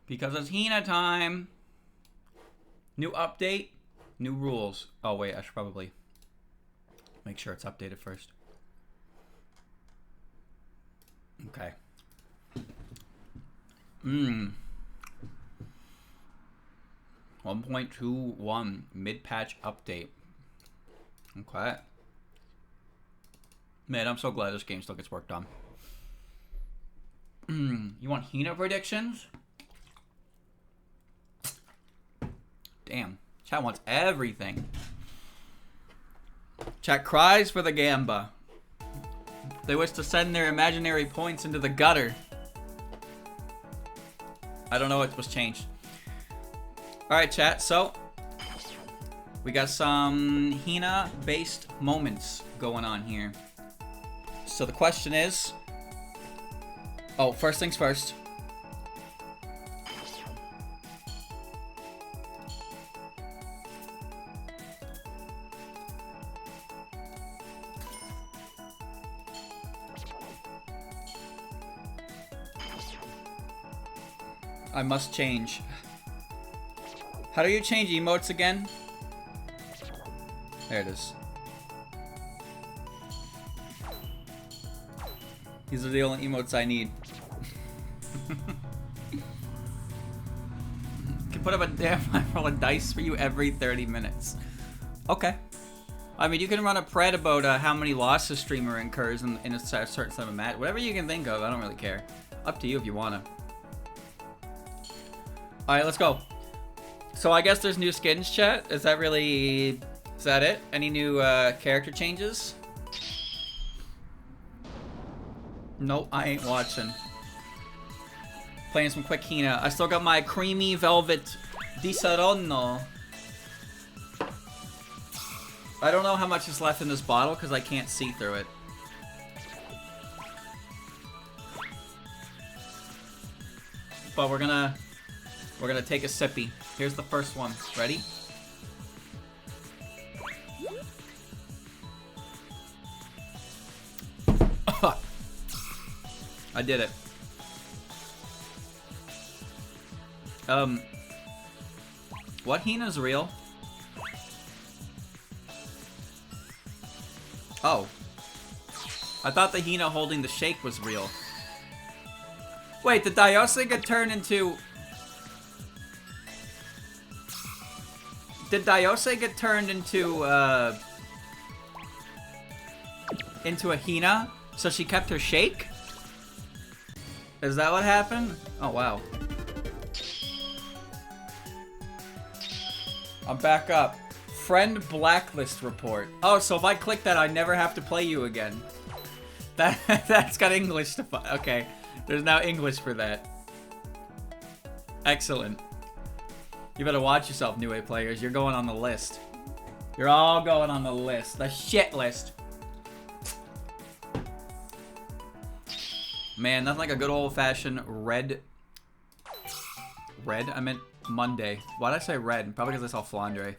Because it's Hina time. New update, new rules. Oh wait, I should probably make sure it's updated first. Okay. 1.21 mid-patch update. Okay. Man, I'm so glad this game still gets worked on. You want Hina predictions? Damn. Chat wants everything. Chat cries for the Gamba. They wish to send their imaginary points into the gutter. I don't know what was changed. Alright, chat, so we got some Hina-based moments going on here. So the question is... Oh, first things first. I must change. How do you change emotes again? There it is. These are the only emotes I need. Can put up a damn roll of dice for you every 30 minutes. Okay. I mean, you can run a pred about how many losses streamer incurs in a certain sum of match. Whatever you can think of, I don't really care. Up to you if you wanna. Alright, let's go. So I guess there's new skins, chat. Is that it? Any new character changes? Nope, I ain't watching. Playing some quick Hina. I still got my creamy velvet di Saronno. I don't know how much is left in this bottle because I can't see through it. But we're gonna take a sippy. Here's the first one. Ready? I did it. What Hina's real? Oh. I thought the Hina holding the shake was real. Wait, did Dayose get turned into... Did Dayose get turned into a Hina? So she kept her shake? Is that what happened? Oh, wow. I'm back up. Friend blacklist report. Oh, so if I click that, I never have to play you again. That's got English to... Okay. There's now English for that. Excellent. You better watch yourself, New Way players. You're going on the list. You're all going on the list. The shit list. Man, nothing like a good old-fashioned red... Red? I meant Monday. Why did I say red? Probably because I saw Flandre.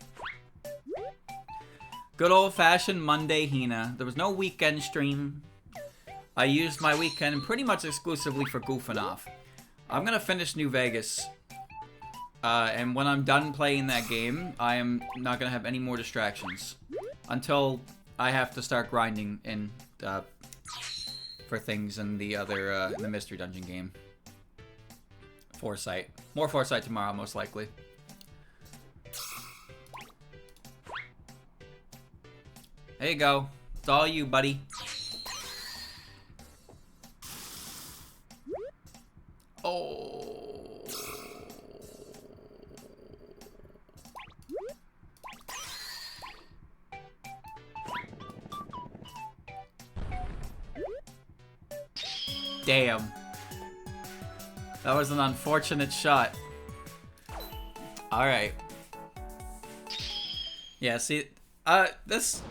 Good old-fashioned Monday Hina. There was no weekend stream. I used my weekend pretty much exclusively for goofing off. I'm gonna finish New Vegas. And when I'm done playing that game, I am not gonna have any more distractions. Until I have to start grinding in, for things in the other, the Mystery Dungeon game. Foresight. More Foresight tomorrow, most likely. There you go. It's all you, buddy. Oh. Damn. That was an unfortunate shot. Alright. Yeah, see, this...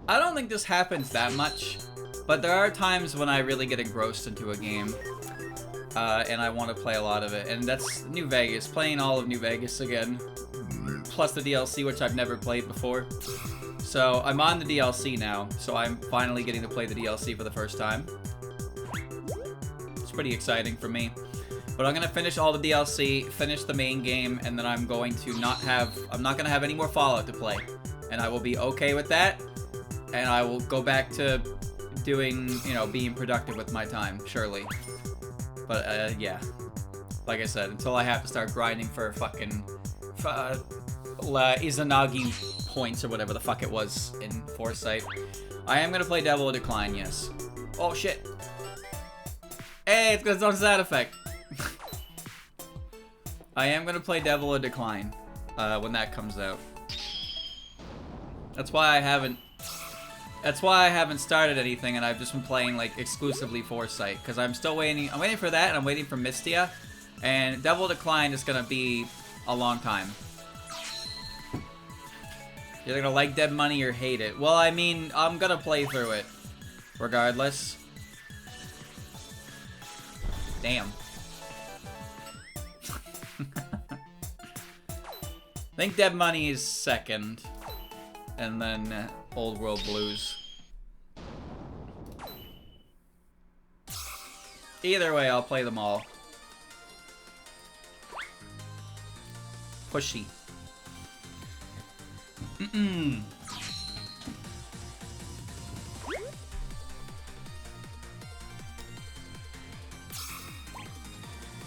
I don't think this happens that much, but there are times when I really get engrossed into a game, and I want to play a lot of it, and that's New Vegas, playing all of New Vegas again, plus the DLC, which I've never played before. So, I'm on the DLC now, so I'm finally getting to play the DLC for the first time. It's pretty exciting for me. But I'm gonna finish all the DLC, finish the main game, and then I'm going to not gonna have any more Fallout to play. And I will be okay with that. And I will go back to doing, you know, being productive with my time, surely. But, yeah. Like I said, until I have to start grinding for fucking Izanagi points or whatever the fuck it was in Foresight. I am gonna play Devil Decline, yes. Oh, shit. Hey, it's got its own side effect. I am gonna play Devil or Decline when that comes out. That's why I haven't started anything, and I've just been playing like exclusively Foresight, because I'm still waiting. I'm waiting for that, and I'm waiting for Mystia, and Devil Decline is gonna be a long time. You're gonna like Dead Money or hate it. Well, I mean, I'm gonna play through it regardless. Damn. I think Dead Money is second, and then Old World Blues. Either way, I'll play them all. Pushy.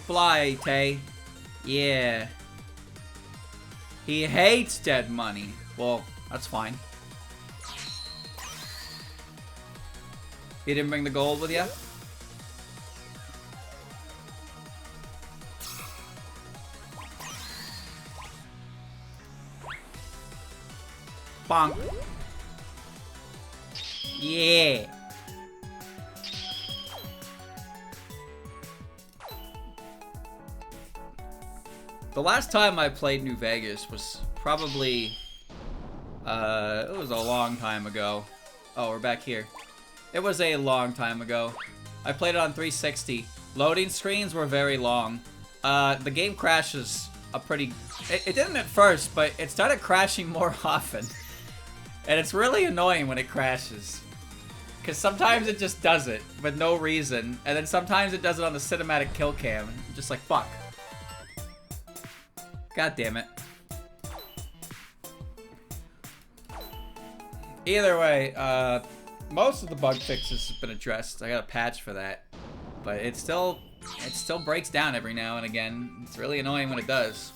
Fly, Tay. Yeah. He hates Dead Money. Well, that's fine. You didn't bring the gold with you? Bonk. Yeah. The last time I played New Vegas was probably, it was a long time ago. Oh, we're back here. It was a long time ago. I played it on 360. Loading screens were very long. The game crashes it didn't at first, but it started crashing more often. And it's really annoying when it crashes. Because sometimes it just does it, with no reason. And then sometimes it does it on the cinematic kill cam. I'm just like, fuck. God damn it. Either way, most of the bug fixes have been addressed. I got a patch for that. But it still breaks down every now and again. It's really annoying when it does.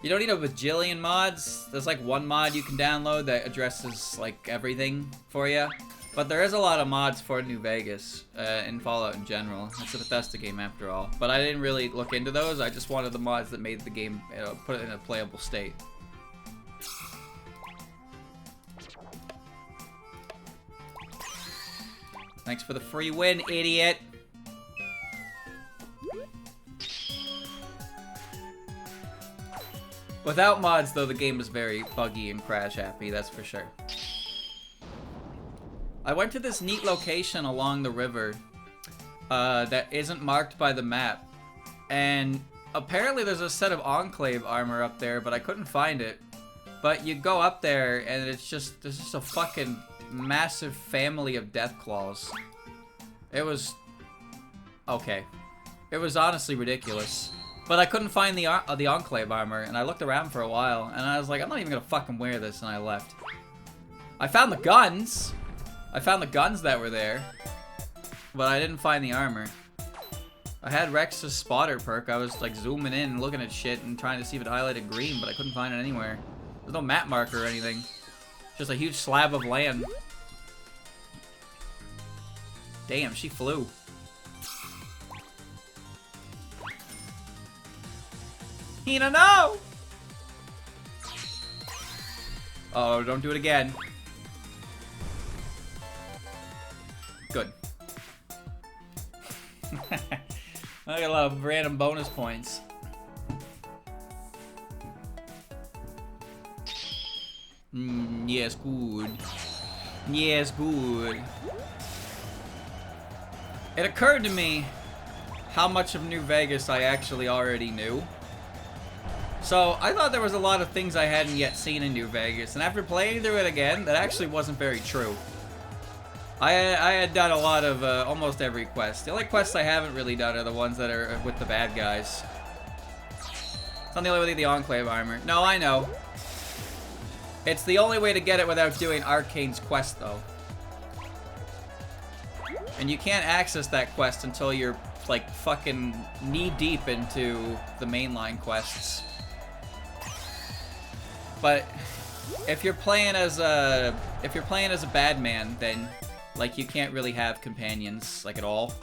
You don't need a bajillion mods. There's like one mod you can download that addresses like everything for you. But there is a lot of mods for New Vegas and Fallout in general. It's a Bethesda game after all. But I didn't really look into those. I just wanted the mods that made the game, put it in a playable state. Thanks for the free win, idiot. Without mods, though, the game is very buggy and crash happy, that's for sure. I went to this neat location along the river that isn't marked by the map. And apparently there's a set of Enclave armor up there, but I couldn't find it. But you go up there and there's just a fucking massive family of Deathclaws. It was... okay. It was honestly ridiculous. But I couldn't find the Enclave armor, and I looked around for a while, and I was like, I'm not even gonna fucking wear this, and I left. I found the guns! I found the guns that were there, but I didn't find the armor. I had Rex's spotter perk. I was like zooming in and looking at shit and trying to see if it highlighted green, but I couldn't find it anywhere. There's no map marker or anything. Just a huge slab of land. Damn, she flew. Hina, no! Oh, don't do it again. Good. I got a lot of random bonus points. Yes, good. Yes, good. It occurred to me how much of New Vegas I actually already knew. So, I thought there was a lot of things I hadn't yet seen in New Vegas, and after playing through it again, that actually wasn't very true. I had done a lot of almost every quest. The only quests I haven't really done are the ones that are with the bad guys. It's not the only way to get the Enclave armor. No, I know. It's the only way to get it without doing Arcane's quest, though. And you can't access that quest until you're, like, fucking knee-deep into the mainline quests. But if you're playing as a bad man, then like you can't really have companions like at all.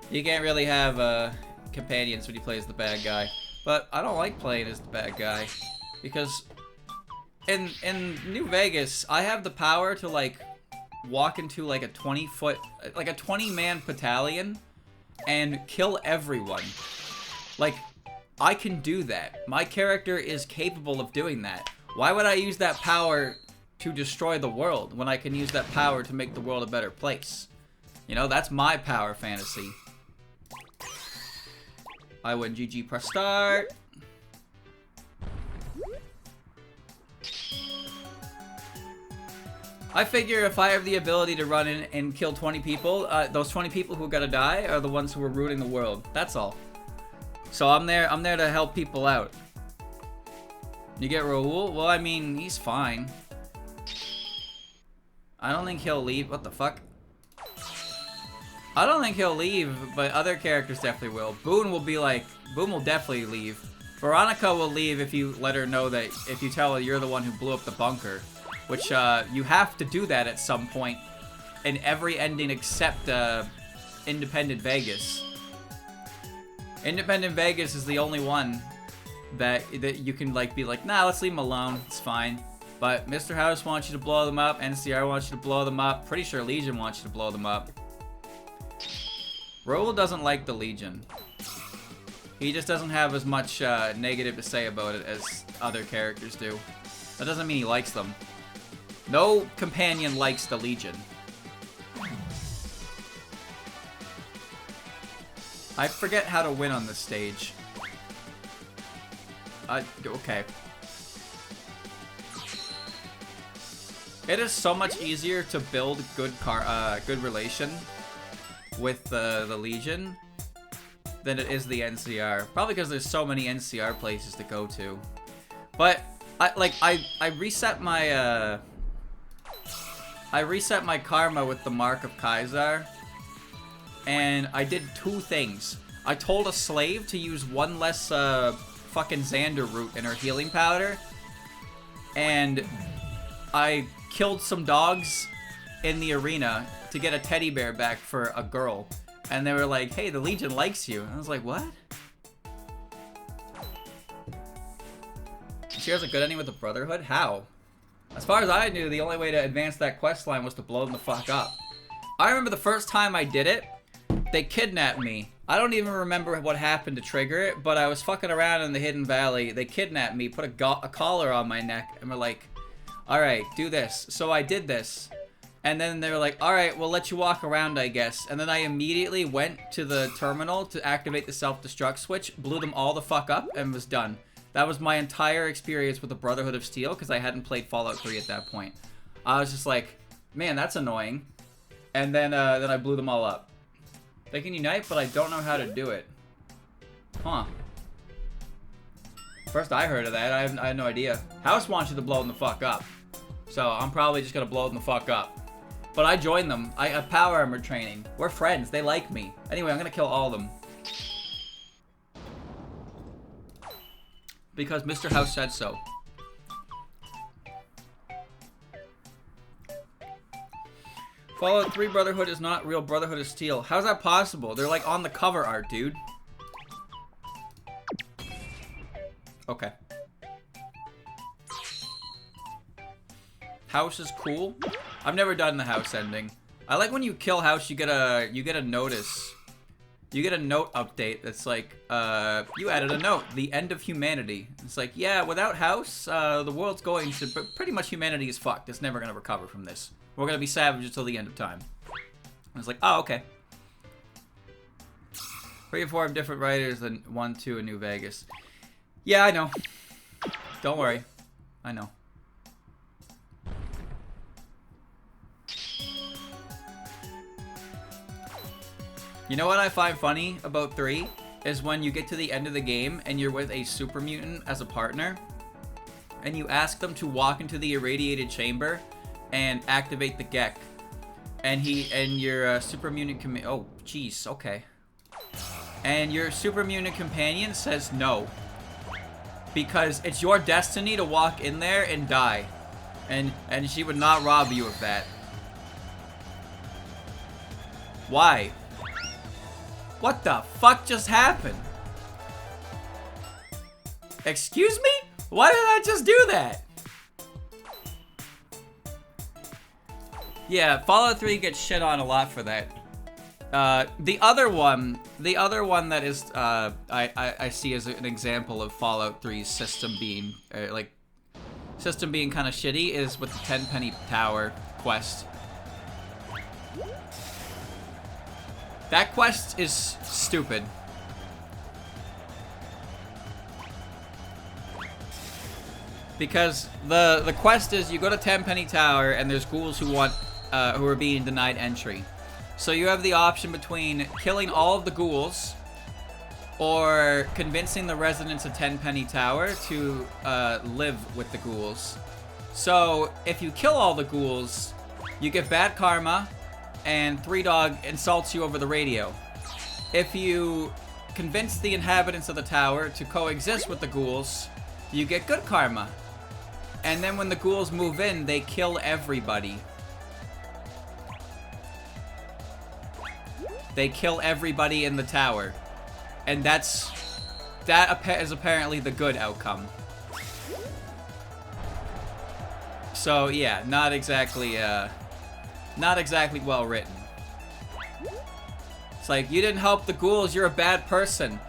You can't really have companions when you play as the bad guy. But I don't like playing as the bad guy because in New Vegas, I have the power to like walk into like a 20-man battalion and kill everyone. Like, I can do that. My character is capable of doing that. Why would I use that power to destroy the world when I can use that power to make the world a better place? You know, that's my power fantasy. I win. GG, press start. I figure if I have the ability to run in and kill 20 people, those 20 people who gotta die are the ones who are ruining the world. That's all. So I'm there to help people out. You get Raoul? Well, I mean, he's fine. I don't think he'll leave. What the fuck? I don't think he'll leave, but other characters definitely will. Boone will definitely leave. Veronica will leave if you let her know that, if you tell her you're the one who blew up the bunker. Which, you have to do that at some point in every ending except, Independent Vegas. Independent Vegas is the only one that you can, like, be like, nah, let's leave him alone. It's fine. But Mr. House wants you to blow them up. NCR wants you to blow them up. Pretty sure Legion wants you to blow them up. Raoul doesn't like the Legion. He just doesn't have as much negative to say about it as other characters do. That doesn't mean he likes them. No companion likes the Legion. I forget how to win on this stage. Okay. It is so much easier to build good relation with the Legion than it is the NCR. Probably because there's so many NCR places to go to. But I reset my karma with the Mark of Kaisar, and I did two things. I told a slave to use one less fucking Xander root in her healing powder, and I killed some dogs in the arena to get a teddy bear back for a girl. And they were like, hey, the Legion likes you. And I was like, what? She has a good ending with the Brotherhood? How? As far as I knew, the only way to advance that quest line was to blow them the fuck up. I remember the first time I did it, they kidnapped me. I don't even remember what happened to trigger it, but I was fucking around in the Hidden Valley. They kidnapped me, put a collar on my neck, and were like, alright, do this. So I did this. And then they were like, alright, we'll let you walk around, I guess. And then I immediately went to the terminal to activate the self-destruct switch, blew them all the fuck up, and was done. That was my entire experience with the Brotherhood of Steel, because I hadn't played Fallout 3 at that point. I was just like, man, that's annoying. And then I blew them all up. They can unite, but I don't know how to do it. Huh. First I heard of that, I had no idea. House wants you to blow them the fuck up. So I'm probably just gonna blow them the fuck up. But I joined them. I have power armor training. We're friends, they like me. Anyway, I'm gonna kill all of them. Because Mr. House said so. Fallout 3 Brotherhood is not real Brotherhood of Steel. How's that possible? They're like on the cover art, dude. Okay. House is cool. I've never done the House ending. I like when you kill House, you get a notice. You get a note update that's like, you added a note, the end of humanity. It's like, yeah, without House, the world's going to, pretty much humanity is fucked. It's never gonna recover from this. We're gonna be savage until the end of time. I was like, oh, okay. 3 or 4 have different writers than 1, 2 in New Vegas. Yeah, I know. Don't worry. I know. You know what I find funny about 3? Is when you get to the end of the game and you're with a super mutant as a partner, and you ask them to walk into the irradiated chamber and activate the Gek. And your super mutant oh, jeez, okay. And your super mutant companion says no. Because it's your destiny to walk in there and die. And she would not rob you of that. Why? What the fuck just happened? Excuse me? Why did I just do that? Yeah, Fallout 3 gets shit on a lot for that. The other one that is, I see as an example of Fallout 3's system being, kind of shitty is with the 10 penny tower quest. That quest is stupid. Because the quest is you go to 10 penny tower and there's ghouls who are being denied entry. So you have the option between killing all of the ghouls or convincing the residents of 10 penny tower to live with the ghouls. So if you kill all the ghouls, you get bad karma and 3Dog insults you over the radio. If you convince the inhabitants of the tower to coexist with the ghouls, you get good karma. And then when the ghouls move in, they kill everybody. They kill everybody in the tower. And that is apparently the good outcome. So yeah, not exactly well written. It's like, you didn't help the ghouls, you're a bad person.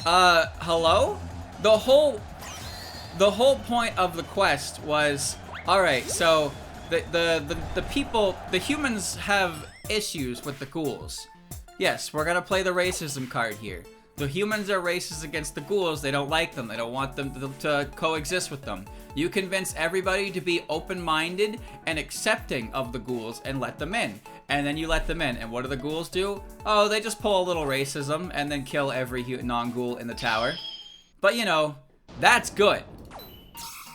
Hello? The whole point of the quest was, alright, so the people, the humans have issues with the ghouls. Yes, we're gonna play the racism card here. The humans are racist against the ghouls, they don't like them, they don't want them to coexist with them. You convince everybody to be open-minded and accepting of the ghouls and let them in. And then you let them in, and what do the ghouls do? Oh, they just pull a little racism and then kill every non-ghoul in the tower. But you know, that's good.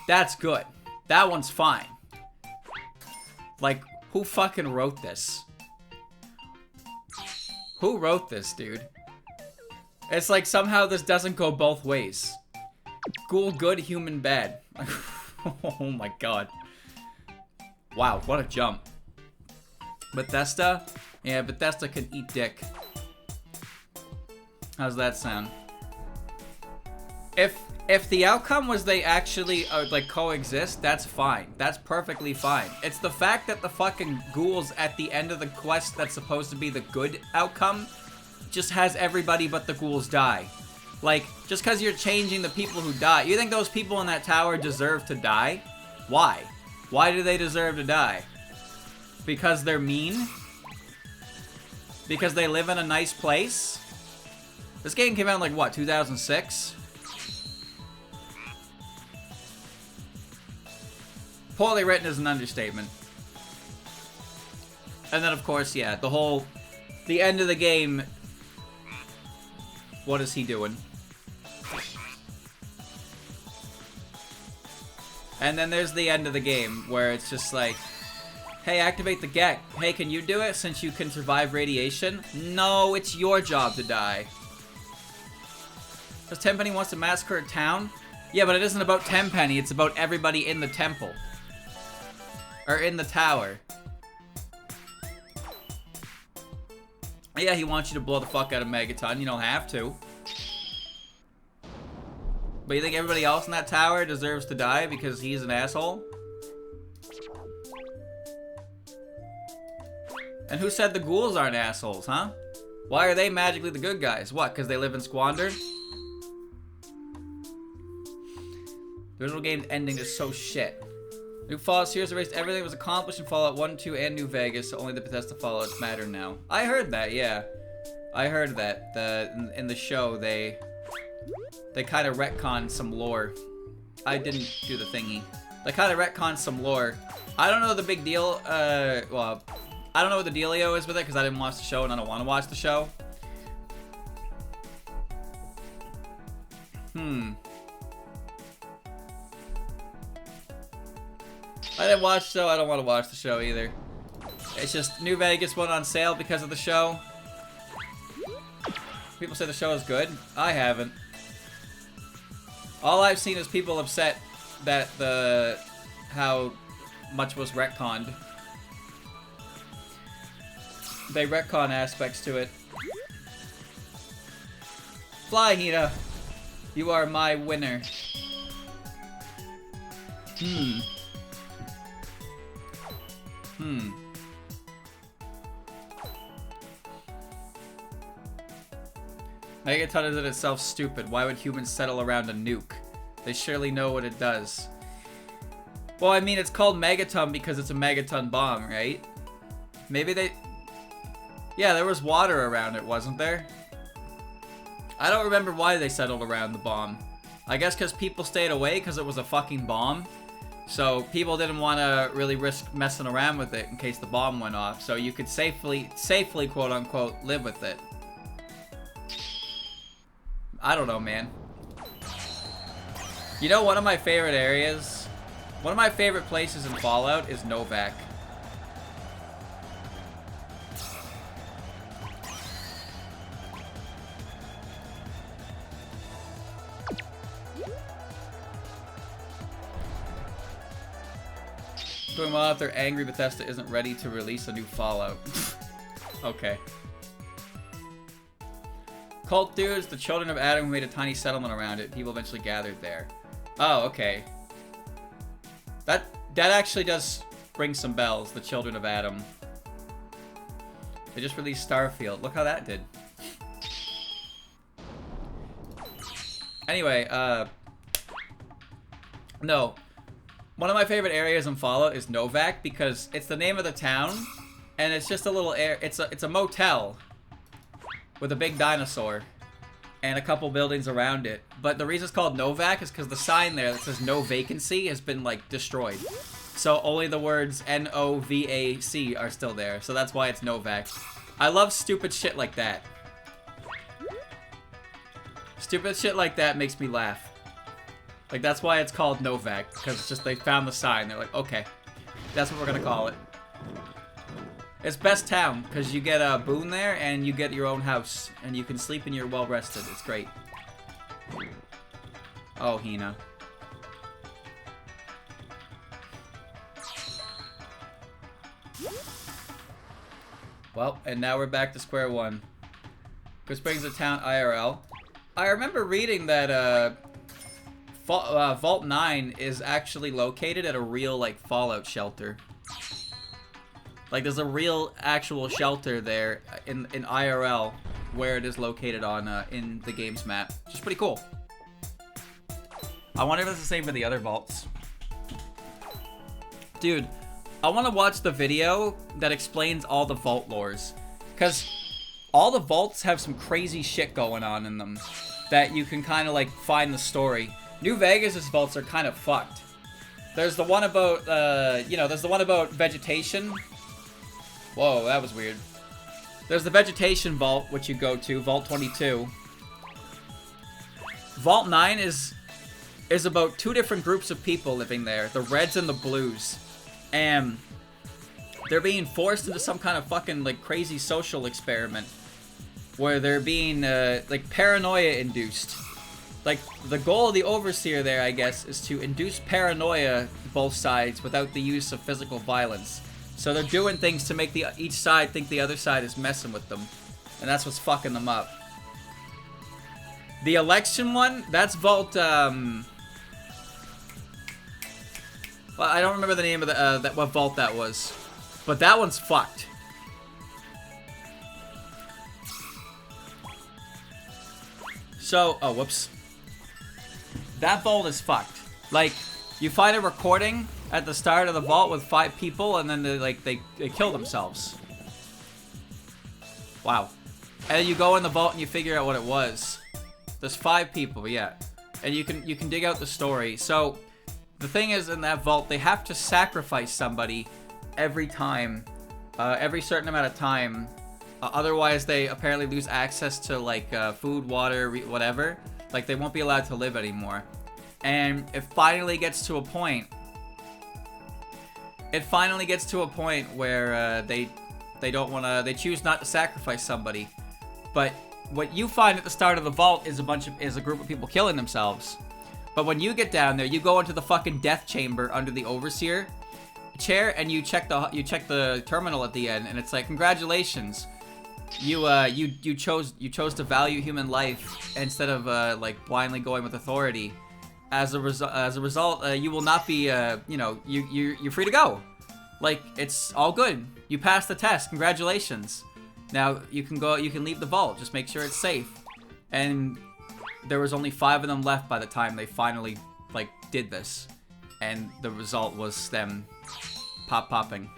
That's good. That one's fine. Like, who fucking wrote this? Who wrote this, dude? It's like somehow this doesn't go both ways. Ghoul good, human bad. Oh my god. Wow, what a jump. Bethesda? Yeah, Bethesda can eat dick. How's that sound? If the outcome was they actually like coexist, that's fine. That's perfectly fine. It's the fact that the fucking ghouls at the end of the quest that's supposed to be the good outcome just has everybody but the ghouls die. Like, just because you're changing the people who die, you think those people in that tower deserve to die? Why? Why do they deserve to die? Because they're mean? Because they live in a nice place? This game came out in like, what, 2006? Poorly written is an understatement. And then, of course, yeah, the end of the game, what is he doing? And then there's the end of the game, where it's just like, hey, activate the Gek. Hey, can you do it since you can survive radiation? No, it's your job to die. Because Tenpenny wants to massacre a town? Yeah, but it isn't about Tenpenny, it's about everybody in the temple. Or in the tower. Yeah, he wants you to blow the fuck out of Megaton. You don't have to. But you think everybody else in that tower deserves to die because he's an asshole? And who said the ghouls aren't assholes, huh? Why are they magically the good guys? What, because they live in squander? The original game's ending is so shit. New Fallout series erased everything that was accomplished in Fallout 1, 2, and New Vegas, so only the Bethesda Fallouts matter now. I heard that, yeah. I heard that. In the show, they kind of retconned some lore. I didn't do the thingy. They kind of retconned some lore. I don't know the big deal, well, I don't know what the dealio is with it, because I didn't watch the show and I don't want to watch the show. I didn't watch the show. I don't want to watch the show either. It's just New Vegas went on sale because of the show. People say the show is good. I haven't. All I've seen is people upset that how much was retconned. They retcon aspects to it. Fly, Hina. You are my winner. Megaton is in itself stupid. Why would humans settle around a nuke? They surely know what it does. Well, I mean, it's called Megaton because it's a megaton bomb, right? Maybe they... Yeah, there was water around it, wasn't there? I don't remember why they settled around the bomb. I guess because people stayed away because it was a fucking bomb. So people didn't want to really risk messing around with it in case the bomb went off. So you could safely, quote-unquote, live with it. I don't know, man. You know, one of my favorite areas, one of my favorite places in Fallout is Novak. Doing well if they're angry Bethesda isn't ready to release a new Fallout. Okay. Cult dudes, the children of Adam, who made a tiny settlement around it. People eventually gathered there. Oh, okay. That actually does ring some bells, the children of Adam. They just released Starfield. Look how that did. Anyway, no. One of my favorite areas in Fallout is Novak because it's the name of the town, and it's just a little it's a motel with a big dinosaur and a couple buildings around it. But the reason it's called Novak is because the sign there that says no vacancy has been like destroyed. So only the words N-O-V-A-C are still there. So that's why it's Novak. I love stupid shit like that. Stupid shit like that makes me laugh. Like, that's why it's called Novak, because it's just they found the sign. They're like, okay, that's what we're gonna call it. It's best town, because you get a boon there, and you get your own house, and you can sleep and you're well rested. It's great. Oh, Hina. Well, and now we're back to square one. Which brings the town IRL. I remember reading that, Vault 9 is actually located at a real, like, Fallout shelter. Like, there's a real, actual shelter there in IRL where it is located on, in the game's map. Which is pretty cool. I wonder if it's the same for the other vaults. Dude, I want to watch the video that explains all the vault lores. Because all the vaults have some crazy shit going on in them that you can kind of, like, find the story. New Vegas' vaults are kind of fucked. There's the one about, there's the one about vegetation. Whoa, that was weird. There's the vegetation vault, which you go to, Vault 22. Vault 9 is about two different groups of people living there, the Reds and the Blues. And they're being forced into some kind of fucking, like, crazy social experiment where they're being, like, paranoia-induced. Like, the goal of the Overseer there, I guess, is to induce paranoia both sides without the use of physical violence. So they're doing things to make each side think the other side is messing with them. And that's what's fucking them up. The election one, that's Vault, well, I don't remember the name of the, what vault that was. But that one's fucked. So, oh, whoops. That vault is fucked. Like, you find a recording at the start of the vault with 5 people, and then they kill themselves. Wow. And then you go in the vault and you figure out what it was. There's 5 people, yeah. And you can dig out the story. So, the thing is, in that vault, they have to sacrifice somebody every time. Every certain amount of time. Otherwise, they apparently lose access to, like, food, water, whatever. Like, they won't be allowed to live anymore. And it finally gets to a point. It finally gets to a point where they don't want to. They choose not to sacrifice somebody. But what you find at the start of the vault is a group of people killing themselves. But when you get down there, you go into the fucking death chamber under the overseer chair, and you check the terminal at the end, and it's like, congratulations, you chose to value human life instead of like blindly going with authority. As a result, you will not be you're free to go. Like, it's all good. You passed the test. Congratulations. Now you can go. You can leave the vault. Just make sure it's safe. And there was only 5 of them left by the time they finally like did this, and the result was them popping.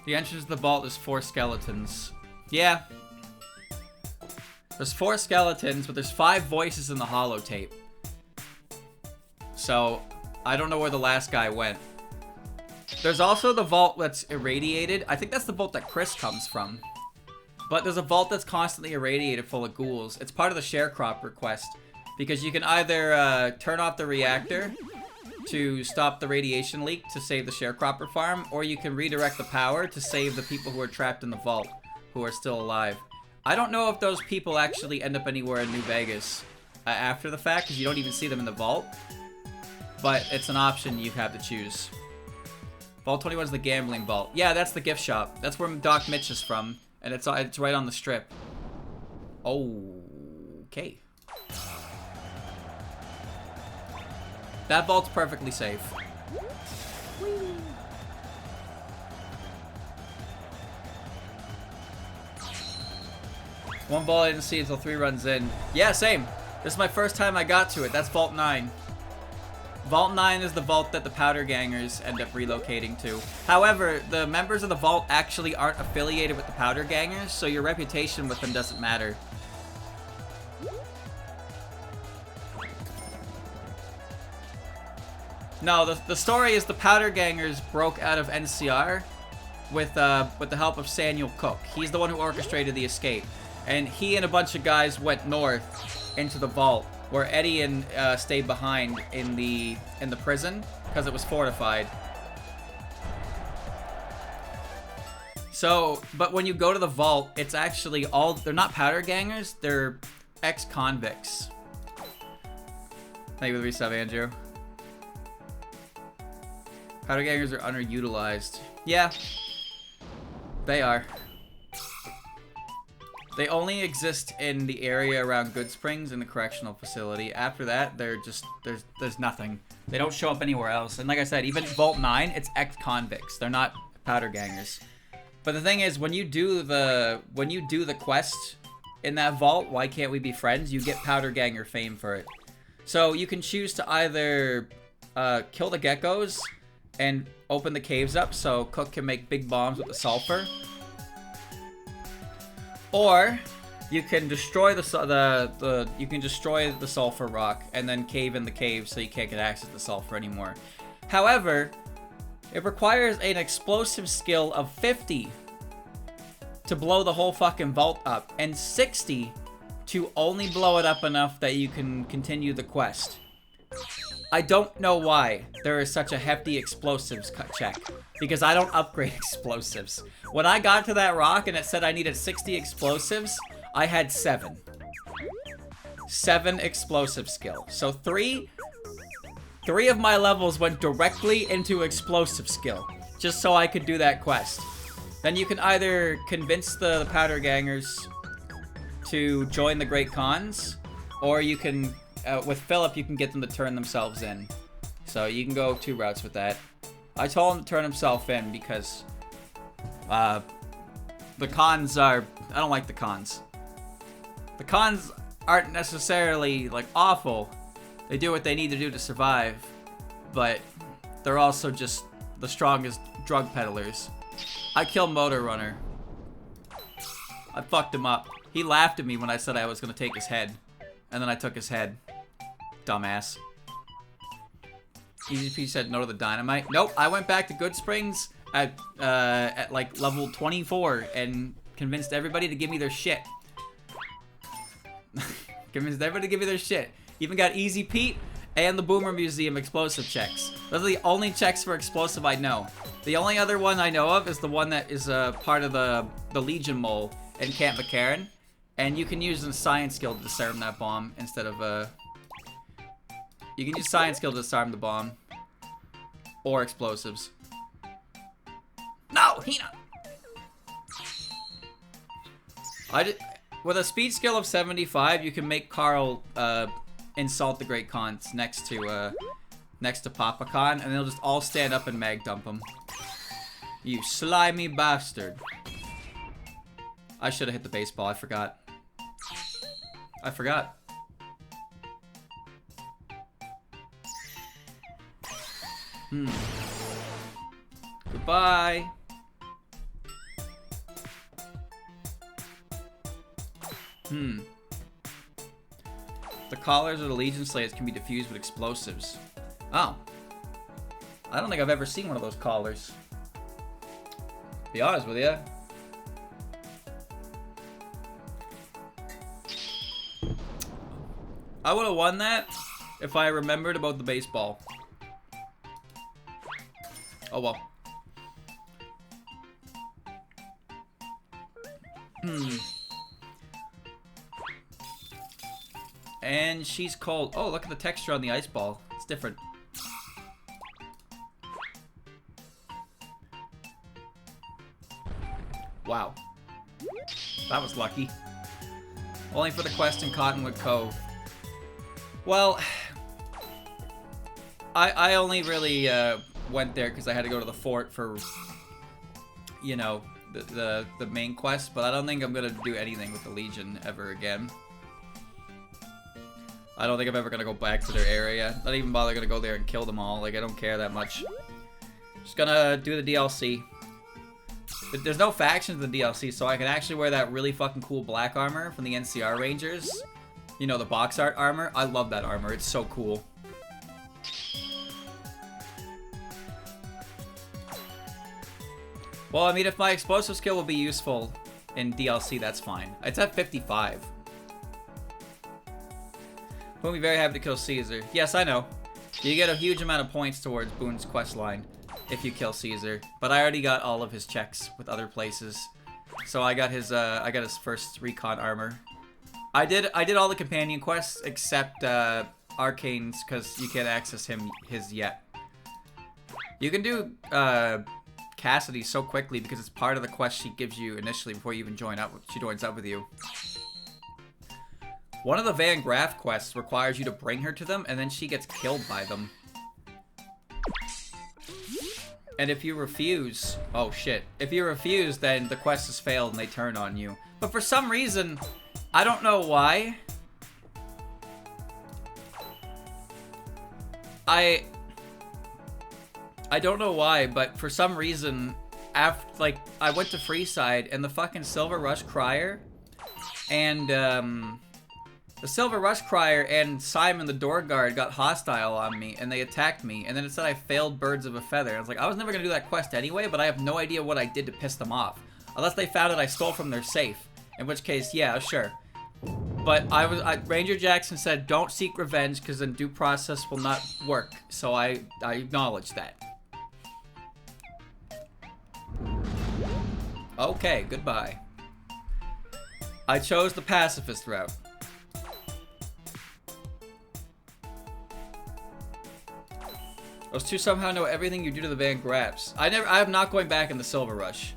The entrance to the vault is 4 skeletons. Yeah. There's 4 skeletons, but there's 5 voices in the holotape. So, I don't know where the last guy went. There's also the vault that's irradiated. I think that's the vault that Chris comes from. But there's a vault that's constantly irradiated full of ghouls. It's part of the sharecropper quest. Because you can either turn off the reactor to stop the radiation leak to save the sharecropper farm, or you can redirect the power to save the people who are trapped in the vault, who are still alive. I don't know if those people actually end up anywhere in New Vegas after the fact, because you don't even see them in the vault. But it's an option you have to choose. Vault 21 is the gambling vault. Yeah, that's the gift shop. That's where Doc Mitch is from, and it's right on the strip. Okay. That vault's perfectly safe. One vault I didn't see until 3 runs in. Yeah, same. This is my first time I got to it. That's Vault 9. Vault 9 is the vault that the Powder Gangers end up relocating to. However, the members of the vault actually aren't affiliated with the Powder Gangers, so your reputation with them doesn't matter. No, the story is the Powder Gangers broke out of NCR with the help of Samuel Cook. He's the one who orchestrated the escape. And he and a bunch of guys went north into the vault, where Eddie and stayed behind in the prison because it was fortified. So, but when you go to the vault, it's actually they're not Powder Gangers, they're ex-convicts. Thank you for the resub, Andrew. Powder Gangers are underutilized. Yeah, they are. They only exist in the area around Good Springs in the correctional facility. After that, they're just there's nothing. They don't show up anywhere else. And like I said, even Vault 9, it's ex-convicts. They're not Powder Gangers. But the thing is, when you do the quest in that vault, Why Can't We Be Friends, you get Powder Ganger fame for it. So you can choose to either kill the geckos and open the caves up so Cook can make big bombs with the sulfur. Or you can destroy the sulfur rock and then cave in the cave so you can't get access to the sulfur anymore. However, it requires an explosive skill of 50 to blow the whole fucking vault up, and 60 to only blow it up enough that you can continue the quest. I don't know why there is such a hefty explosives check, because I don't upgrade explosives. When I got to that rock and it said I needed 60 explosives, I had 7. 7 explosive skill. So three of my levels went directly into explosive skill, just so I could do that quest. Then you can either convince the Powder Gangers to join the Great Khans, or you can, with Philip, you can get them to turn themselves in. So you can go 2 routes with that. I told him to turn himself in because the Khans are... I don't like the Khans. The Khans aren't necessarily, like, awful. They do what they need to do to survive. But they're also just the strongest drug peddlers. I killed Motor Runner. I fucked him up. He laughed at me when I said I was going to take his head. And then I took his head. Dumbass. EZP said no to the dynamite. Nope, I went back to Good Springs at like level 24 and convinced everybody to give me their shit. Everybody give me their shit. Even got Easy Pete and the Boomer Museum explosive checks. Those are the only checks for explosive I know. The only other one I know of is the one that is part of the Legion Mole in Camp McCarran. And you can use a science skill to disarm that bomb instead of you can use science skill to disarm the bomb. Or explosives. No, Hina! With a speed skill of 75, you can make Carl insult the Great Khans next to Papa Khan, and they'll just all stand up and mag dump him. You slimy bastard. I should have hit the baseball, I forgot. Goodbye. The collars of the Legion Slayers can be defused with explosives. Oh. I don't think I've ever seen one of those collars. Be honest with you. I would have won that if I remembered about the baseball. Oh well. And she's cold. Oh, look at the texture on the ice ball. It's different. Wow. That was lucky. Only for the quest in Cottonwood Cove. Well, I only really went there because I had to go to the fort for, you know, the main quest, but I don't think I'm gonna do anything with the Legion ever again. I don't think I'm ever gonna go back to their area. Not even bother gonna go there and kill them all. Like, I don't care that much. Just gonna do the DLC. But there's no factions in the DLC, so I can actually wear that really fucking cool black armor from the NCR Rangers. You know, the box art armor. I love that armor. It's so cool. Well, I mean, if my explosive skill will be useful in DLC, that's fine. It's at 55. We'll be very happy to kill Caesar. Yes, I know. You get a huge amount of points towards Boone's questline if you kill Caesar. But I already got all of his checks with other places. So I got his first recon armor. I did all the companion quests except Arcane's, because you can't access his yet. You can do Cassidy so quickly because it's part of the quest she gives you initially before you even join up. She joins up with you. One of the Van Graff quests requires you to bring her to them, and then she gets killed by them. And if you refuse... Oh, shit. If you refuse, then the quest has failed and they turn on you. But for some reason, I don't know why. I don't know why, but for some reason, after, like, I went to Freeside, and the fucking Silver Rush Crier, and, the Silver Rush Crier and Simon the Door Guard got hostile on me, and they attacked me, and then it said I failed Birds of a Feather. I was like, I was never gonna do that quest anyway, but I have no idea what I did to piss them off. Unless they found that I stole from their safe, in which case, yeah, sure. But Ranger Jackson said, don't seek revenge, because then due process will not work, so I acknowledge that. Okay, goodbye. I chose the pacifist route. Those two somehow know everything you do to the Van Graffs. I am not going back in the Silver Rush.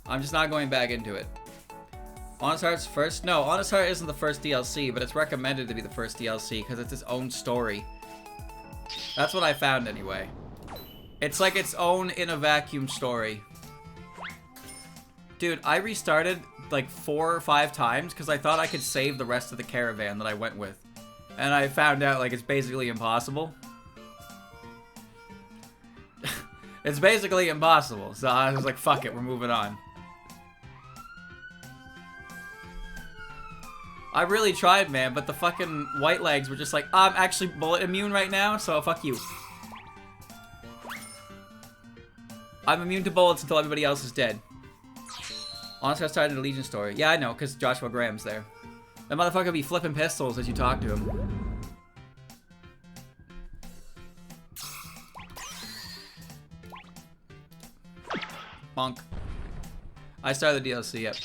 I'm just not going back into it. Honest Heart's first? No, Honest Heart isn't the first DLC, but it's recommended to be the first DLC because it's its own story. That's what I found anyway. It's like its own in a vacuum story. Dude, I restarted like 4 or 5 times because I thought I could save the rest of the caravan that I went with. And I found out like it's basically impossible. It's basically impossible. So I was like, fuck it, we're moving on. I really tried, man, but the fucking white legs were just like, I'm actually bullet immune right now, so fuck you. I'm immune to bullets until everybody else is dead. Honestly, I started the Legion story. Yeah, I know, because Joshua Graham's there. That motherfucker be flipping pistols as you talk to him. Bonk. I started the DLC, yep.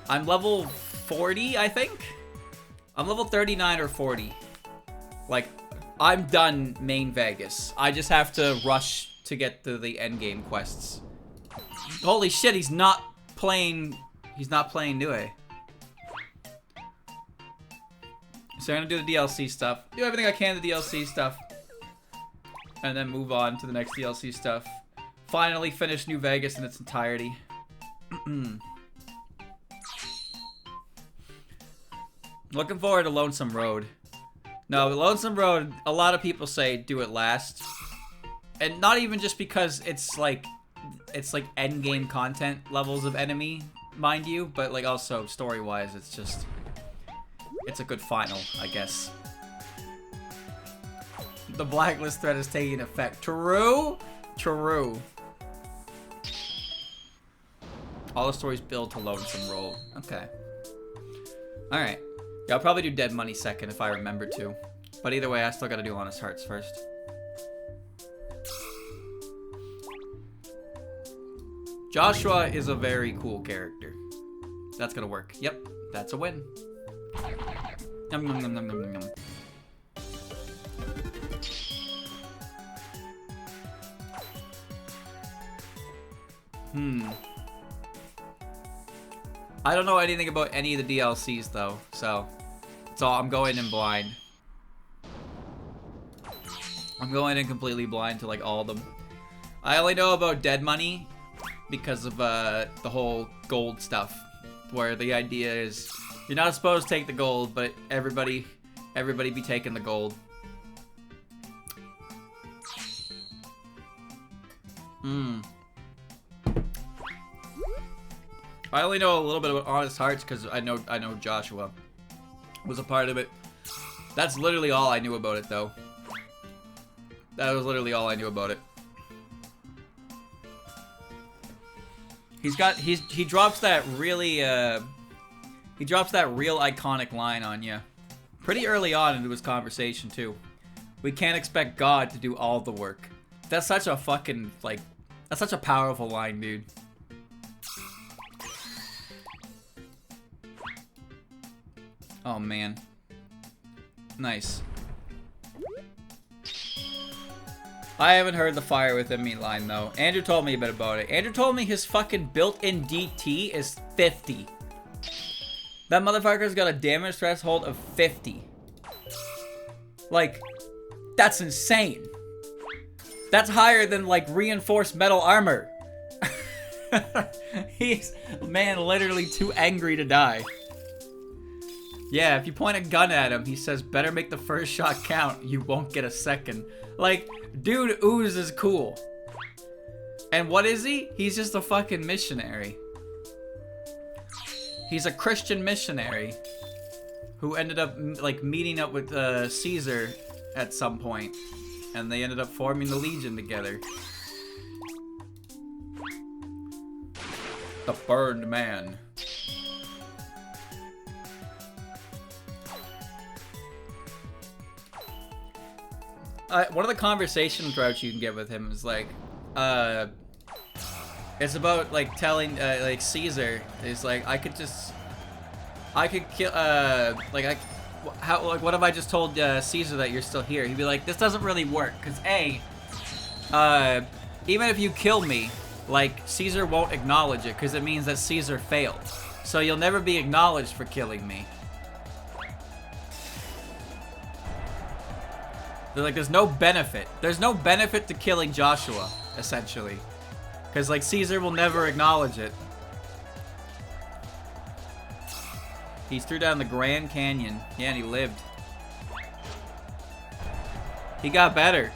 I'm level 40, I think? I'm level 39 or 40. Like, I'm done main Vegas. I just have to rush to get to the endgame quests. Holy shit, he's not playing Nue. So I'm gonna do the DLC stuff. Do everything I can to the DLC stuff. And then move on to the next DLC stuff. Finally finish New Vegas in its entirety. Looking forward to Lonesome Road. No, Lonesome Road, a lot of people say do it last. And not even just because it's like endgame content levels of enemy, mind you, but like also story-wise, it's a good final, I guess. The blacklist threat is taking effect. True? True. All the stories build to Lonesome Road. Okay. Alright. Yeah, I'll probably do Dead Money second if I remember to. But either way, I still gotta do Honest Hearts first. Joshua is a very cool character. That's gonna work. Yep, that's a win. Yum, yum, yum, yum, yum, yum. I don't know anything about any of the DLCs though, so I'm going in blind. I'm going in completely blind to like all of them. I only know about Dead Money because of the whole gold stuff, where the idea is you're not supposed to take the gold, but everybody be taking the gold. I only know a little bit about Honest Hearts because I know Joshua was a part of it. That's literally all I knew about it, though. That was literally all I knew about it. He drops that really he drops that real iconic line on you pretty early on into his conversation too. We can't expect God to do all the work. That's such a fucking that's such a powerful line, dude. Oh man. Nice. I haven't heard the fire within me line though. Andrew told me a bit about it. Andrew told me his fucking built-in DT is 50. That motherfucker's got a damage threshold of 50. Like, that's insane. That's higher than like reinforced metal armor. He's, man, literally too angry to die. Yeah, if you point a gun at him, he says, better make the first shot count. You won't get a second. Like, dude, Ooze is cool. And what is he? He's just a fucking missionary. He's a Christian missionary who ended up, like, meeting up with Caesar at some point. And they ended up forming the Legion together. The Burned Man. One of the conversation threads you can get with him is like, it's about like telling like Caesar is like I could kill what if I just told Caesar that you're still here? He'd be like, this doesn't really work because even if you kill me, like Caesar won't acknowledge it because it means that Caesar failed, so you'll never be acknowledged for killing me. They're like, there's no benefit. There's no benefit to killing Joshua, essentially. Because, like, Caesar will never acknowledge it. He threw down the Grand Canyon. Yeah, and he lived. He got better.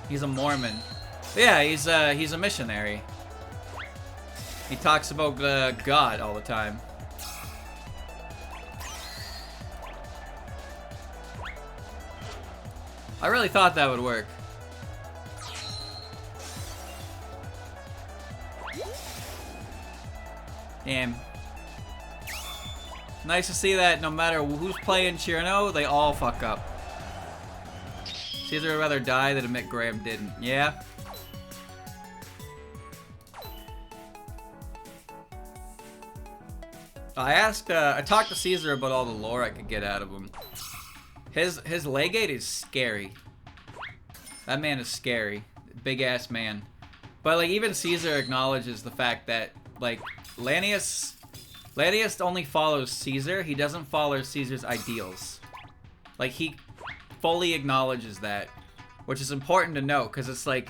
He's a Mormon. But yeah, he's a missionary. He talks about God all the time. I really thought that would work. Damn. Nice to see that no matter who's playing Chirno, they all fuck up. Caesar would rather die than admit Graham didn't. Yeah. I talked to Caesar about all the lore I could get out of him. His legate is scary. That man is scary. Big ass man. But like even Caesar acknowledges the fact that like Lanius only follows Caesar. He doesn't follow Caesar's ideals. Like he fully acknowledges that, which is important to note because it's like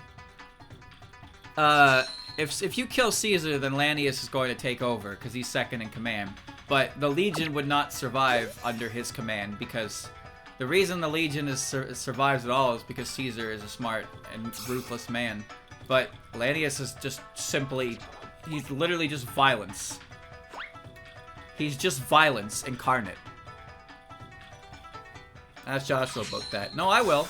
if you kill Caesar, then Lanius is going to take over because he's second in command. But the Legion would not survive under his command because the reason the Legion survives at all is because Caesar is a smart and ruthless man. But Lanius is just simply, he's literally just violence. He's just violence incarnate. Ask Joshua about that. No, I will.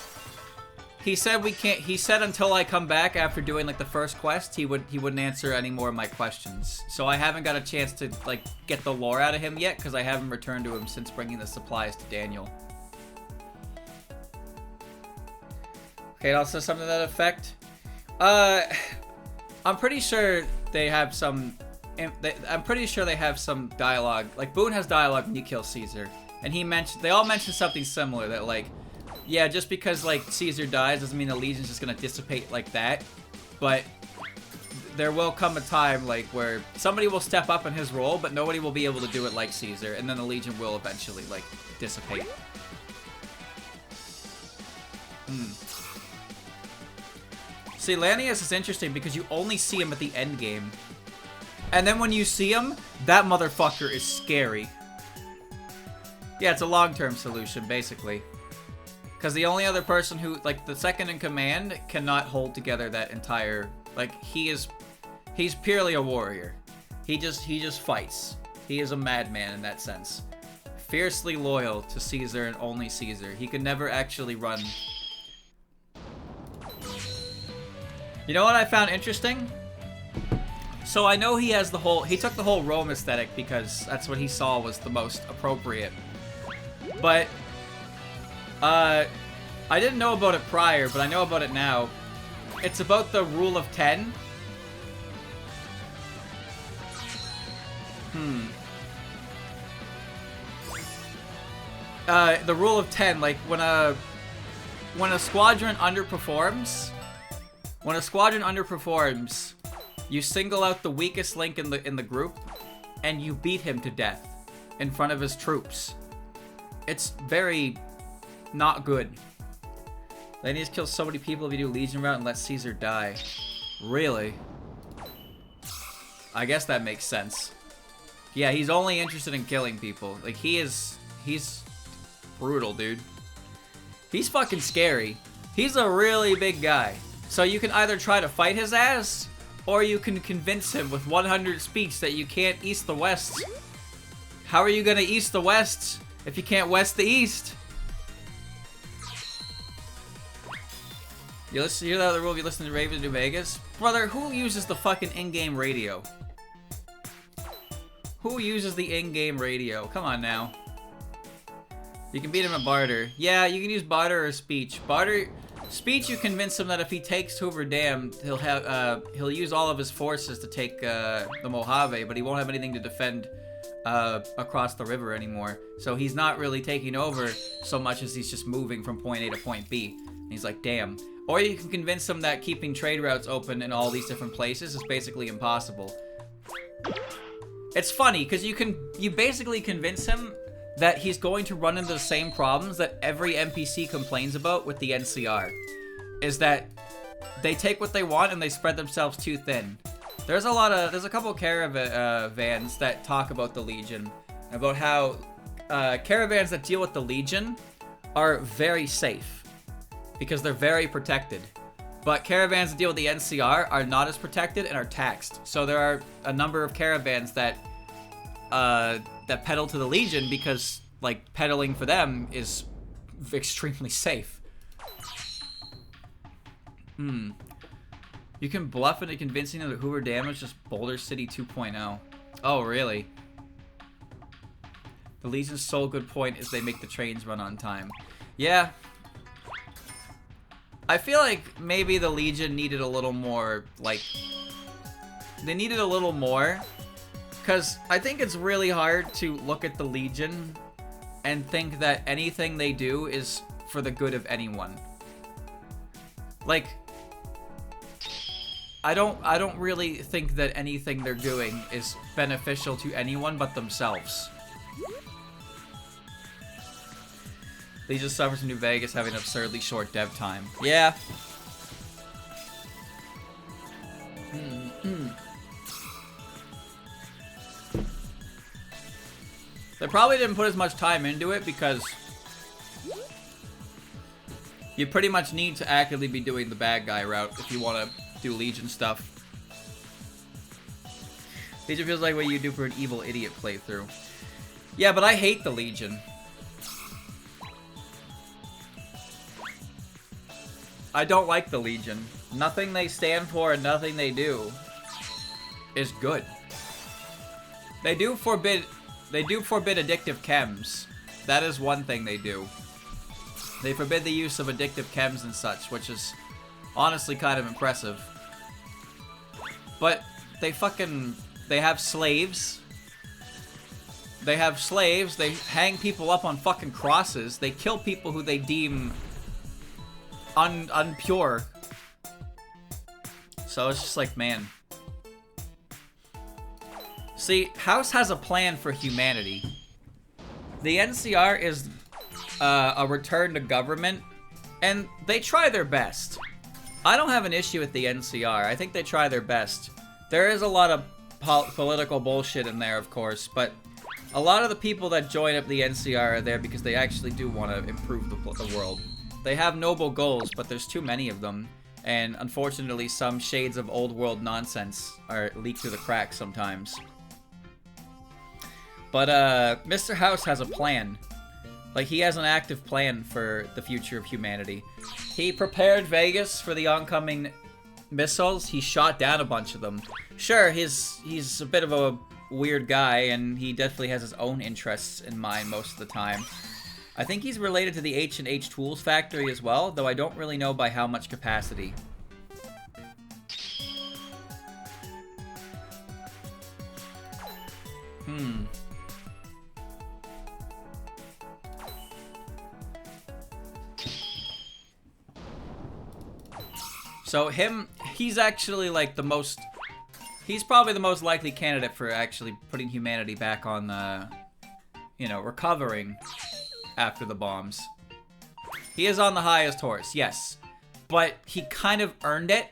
He said we can't. He said until I come back after doing like the first quest, he wouldn't answer any more of my questions. So I haven't got a chance to like get the lore out of him yet because I haven't returned to him since bringing the supplies to Daniel. Okay, also something to that effect. I'm pretty sure they have some. I'm pretty sure they have some dialogue. Like Boone has dialogue when you kill Caesar, and they all mentioned something similar that like. Yeah, just because, like, Caesar dies doesn't mean the Legion's just gonna dissipate like that. But there will come a time, like, where somebody will step up in his role, but nobody will be able to do it like Caesar, and then the Legion will eventually, like, dissipate. See, Lanius is interesting because you only see him at the end game. And then when you see him, that motherfucker is scary. Yeah, it's a long-term solution, basically. Because the only other person who, like, the second in command cannot hold together that entire, like, he's purely a warrior. He just fights. He is a madman in that sense. Fiercely loyal to Caesar and only Caesar. He could never actually run. You know what I found interesting? So I know he took the whole Rome aesthetic because that's what he saw was the most appropriate. But I didn't know about it prior, but I know about it now. It's about the rule of 10. The rule of 10, like when a squadron underperforms, you single out the weakest link in the group, and you beat him to death in front of his troops. It's very not good. Lanius kills so many people if you do Legion route and let Caesar die. Really? I guess that makes sense. Yeah, he's only interested in killing people. Like, he's brutal, dude. He's fucking scary. He's a really big guy. So you can either try to fight his ass, or you can convince him with 100 speech that you can't east the west. How are you gonna east the west if you can't west the east? You hear that other rule if you listen to Raven in New Vegas? Brother, who uses the fucking in-game radio? Who uses the in-game radio? Come on now. You can beat him at barter. Yeah, you can use barter or speech. Speech, you convince him that if he takes Hoover Dam, he'll use all of his forces to take the Mojave, but he won't have anything to defend across the river anymore. So he's not really taking over so much as he's just moving from point A to point B. And he's like, damn. Or you can convince him that keeping trade routes open in all these different places is basically impossible. It's funny, because you basically convince him that he's going to run into the same problems that every NPC complains about with the NCR. Is that they take what they want and they spread themselves too thin. There's a couple caravans that talk about the Legion. About how caravans that deal with the Legion are very safe. Because they're very protected. But caravans that deal with the NCR are not as protected and are taxed. So there are a number of caravans that pedal to the Legion because, like, pedaling for them is extremely safe. You can bluff into convincing them that Hoover Dam is just Boulder City 2.0. Oh, really? The Legion's sole good point is they make the trains run on time. Yeah. I feel like maybe the Legion needed a little more, like... They needed a little more. Because I think it's really hard to look at the Legion and think that anything they do is for the good of anyone. Like... I don't really think that anything they're doing is beneficial to anyone but themselves. Legion suffers from New Vegas having an absurdly short dev time. Yeah. They probably didn't put as much time into it because you pretty much need to actively be doing the bad guy route if you want to do Legion stuff. Legion feels like what you do for an evil idiot playthrough. Yeah, but I hate the Legion. I don't like the Legion. Nothing they stand for and nothing they do is good. They do forbid addictive chems. That is one thing they do. They forbid the use of addictive chems and such, which is honestly kind of impressive. But they have slaves. They have slaves. They hang people up on fucking crosses. They kill people who they deem unpure. So it's just like, man. See, House has a plan for humanity. The NCR is a return to government, and they try their best. I don't have an issue with the NCR. I think they try their best. There is a lot of political bullshit in there, of course, but a lot of the people that join up the NCR are there because they actually do want to improve the world. They have noble goals, but there's too many of them, and unfortunately some shades of old world nonsense are leaked through the cracks sometimes. But Mr. House has a plan. Like, he has an active plan for the future of humanity. He prepared Vegas for the oncoming missiles. He shot down a bunch of them. Sure, he's a bit of a weird guy, and he definitely has his own interests in mind most of the time. I think he's related to the H&H Tools factory as well, though I don't really know by how much capacity. So he's actually like he's probably the most likely candidate for actually putting humanity back on the, you know, recovering after the bombs. He is on the highest horse, yes. But he kind of earned it.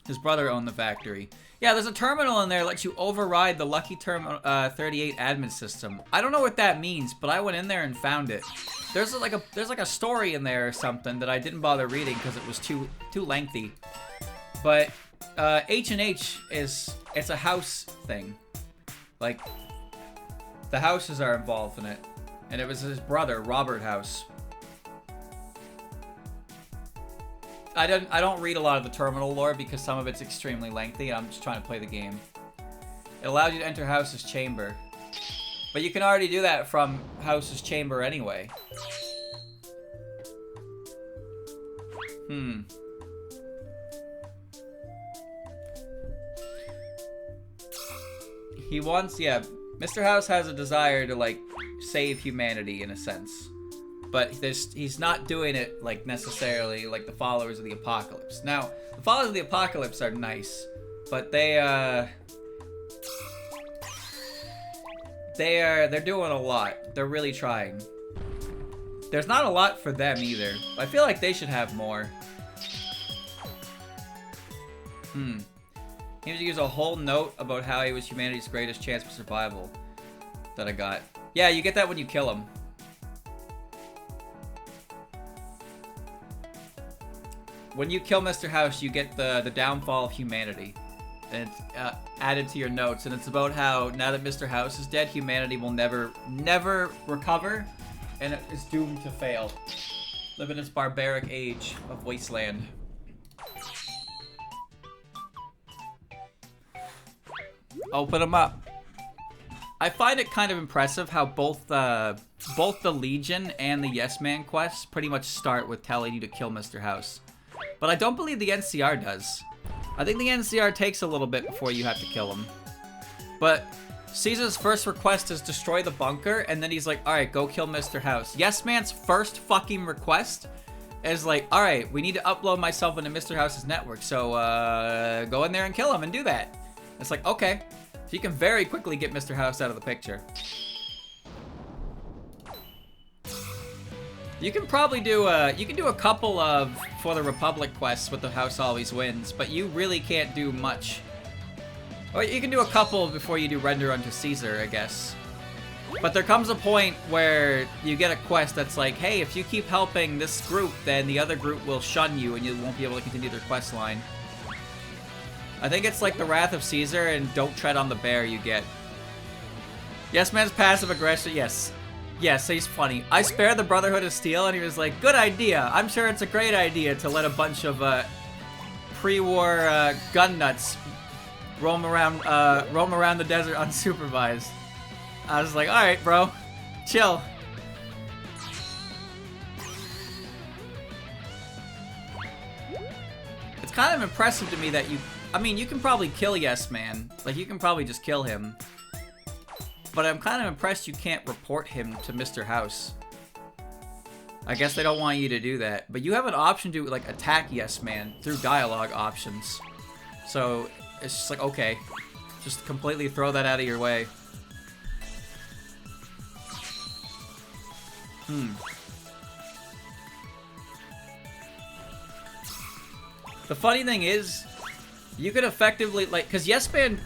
His brother owned the factory. Yeah, there's a terminal in there that lets you override the Lucky Term 38 admin system. I don't know what that means, but I went in there and found it. There's like a story in there or something that I didn't bother reading because it was too lengthy. But H&H it's a house thing. Like, the Houses are involved in it, and it was his brother, Robert House. I don't read a lot of the terminal lore because some of it's extremely lengthy, and I'm just trying to play the game. It allows you to enter House's chamber. But you can already do that from House's chamber anyway. He wants, yeah, Mr. House has a desire to, like, save humanity in a sense. But he's not doing it, like, necessarily like the followers of the apocalypse. Now, the followers of the apocalypse are nice, but they're doing a lot. They're really trying. There's not a lot for them either. I feel like they should have more. He was to use a whole note about how he was humanity's greatest chance for survival that I got. Yeah, you get that when you kill him. When you kill Mr. House, you get the downfall of humanity. And it's added to your notes. And it's about how, now that Mr. House is dead, humanity will never recover. And it is doomed to fail. Live in its barbaric age of wasteland. Open them up. I find it kind of impressive how both the Legion and the Yes Man quests pretty much start with telling you to kill Mr. House. But I don't believe the NCR does. I think the NCR takes a little bit before you have to kill him. But Caesar's first request is destroy the bunker, and then he's like, alright, go kill Mr. House. Yes Man's first fucking request is like, alright, we need to upload myself into Mr. House's network, so go in there and kill him and do that. It's like, okay. So you can very quickly get Mr. House out of the picture. You can probably do a couple of For the Republic quests with the House Always Wins, but you really can't do much. Or you can do a couple before you do Render unto Caesar, I guess. But there comes a point where you get a quest that's like, hey, if you keep helping this group, then the other group will shun you and you won't be able to continue their quest line. I think it's like the Wrath of Caesar and Don't Tread on the Bear you get. Yes Man's passive aggression, yes. Yes, he's funny. I spared the Brotherhood of Steel and he was like, good idea. I'm sure it's a great idea to let a bunch of pre-war gun nuts roam around the desert unsupervised. I was like, alright bro, chill. It's kind of impressive to me that I mean, you can probably kill Yes Man. Like, you can probably just kill him. But I'm kind of impressed you can't report him to Mr. House. I guess they don't want you to do that. But you have an option to, like, attack Yes Man through dialogue options. So, it's just like, okay. Just completely throw that out of your way. The funny thing is, you could effectively, like, because Yes Man,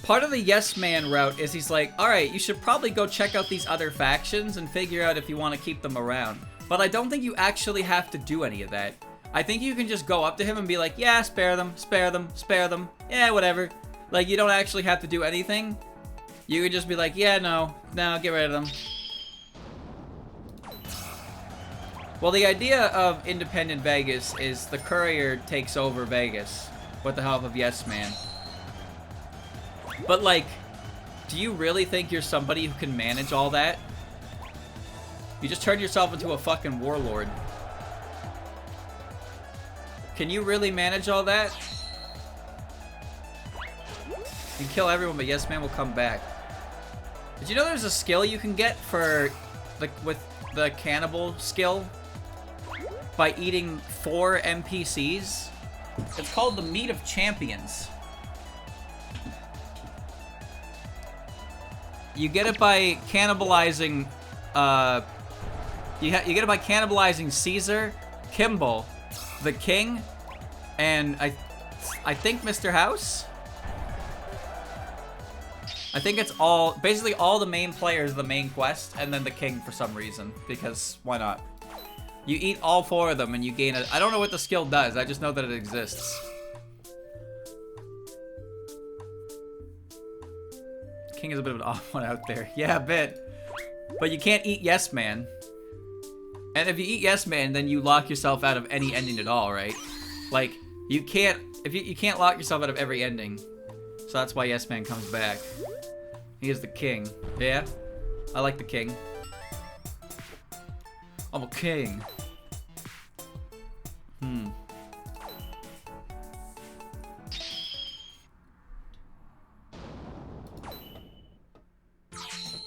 part of the Yes Man route is he's like, alright, you should probably go check out these other factions and figure out if you want to keep them around. But I don't think you actually have to do any of that. I think you can just go up to him and be like, yeah, spare them, spare them, spare them, yeah, whatever. Like, you don't actually have to do anything. You could just be like, yeah, no, get rid of them. Well, the idea of independent Vegas is the courier takes over Vegas with the help of Yes Man. But, like, do you really think you're somebody who can manage all that? You just turned yourself into a fucking warlord. Can you really manage all that? You can kill everyone, but Yes Man will come back. Did you know there's a skill you can get for, like, with the cannibal skill? By eating 4 NPCs? It's called the Meat of Champions. You get it by cannibalizing, you get it by cannibalizing Caesar, Kimball, the King, and I think Mr. House? I think it's basically all the main players of the main quest, and then the King for some reason, because why not? You eat all 4 of them and you gain I don't know what the skill does, I just know that it exists. King is a bit of an off one out there. Yeah, a bit. But you can't eat Yes Man. And if you eat Yes Man, then you lock yourself out of any ending at all, right? Like, you can't, you can't lock yourself out of every ending. So that's why Yes Man comes back. He is the king. Yeah? I like the king. I'm a king.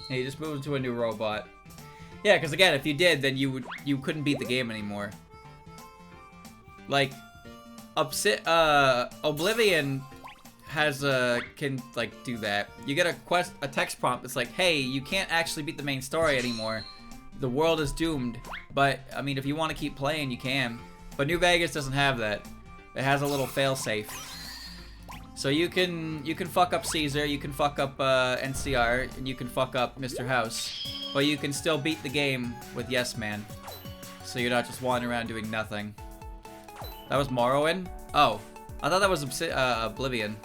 Yeah, you just moved to a new robot. Yeah, because again, if you did, then you couldn't beat the game anymore. Like, Oblivion has can like do that. You get a text prompt that's like, hey, you can't actually beat the main story anymore. The world is doomed. But I mean, if you want to keep playing, you can. But New Vegas doesn't have that. It has a little failsafe. So you can fuck up Caesar, you can fuck up NCR, and you can fuck up Mr. House. But you can still beat the game with Yes Man. So you're not just wandering around doing nothing. That was Morrowind? Oh, I thought that was Oblivion.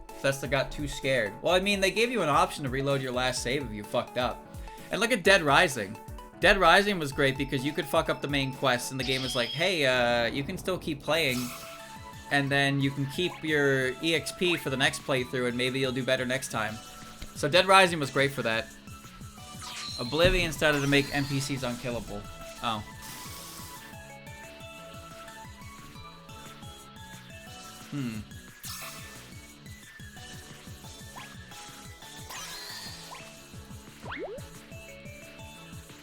Bethesda got too scared. Well, I mean, they gave you an option to reload your last save if you fucked up. And look at Dead Rising. Dead Rising was great because you could fuck up the main quest and the game was like, hey, you can still keep playing. and then you can keep your EXP for the next playthrough, and maybe you'll do better next time. So Dead Rising was great for that. Oblivion started to make NPCs unkillable. Oh.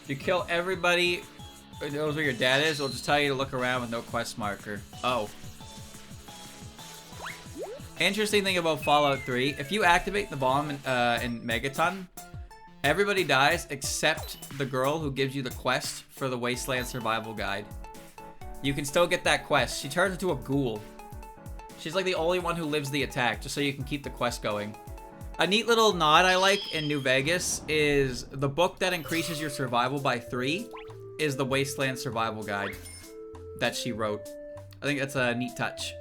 If you kill everybody who knows where your dad is, it'll just tell you to look around with no quest marker. Oh. Interesting thing about Fallout 3, if you activate the bomb in Megaton, everybody dies except the girl who gives you the quest for the Wasteland Survival Guide. You can still get that quest. She turns into a ghoul. She's like the only one who lives the attack, just so you can keep the quest going. A neat little nod I like in New Vegas is the book that increases your survival by 3 is the Wasteland Survival Guide that she wrote. I think that's a neat touch.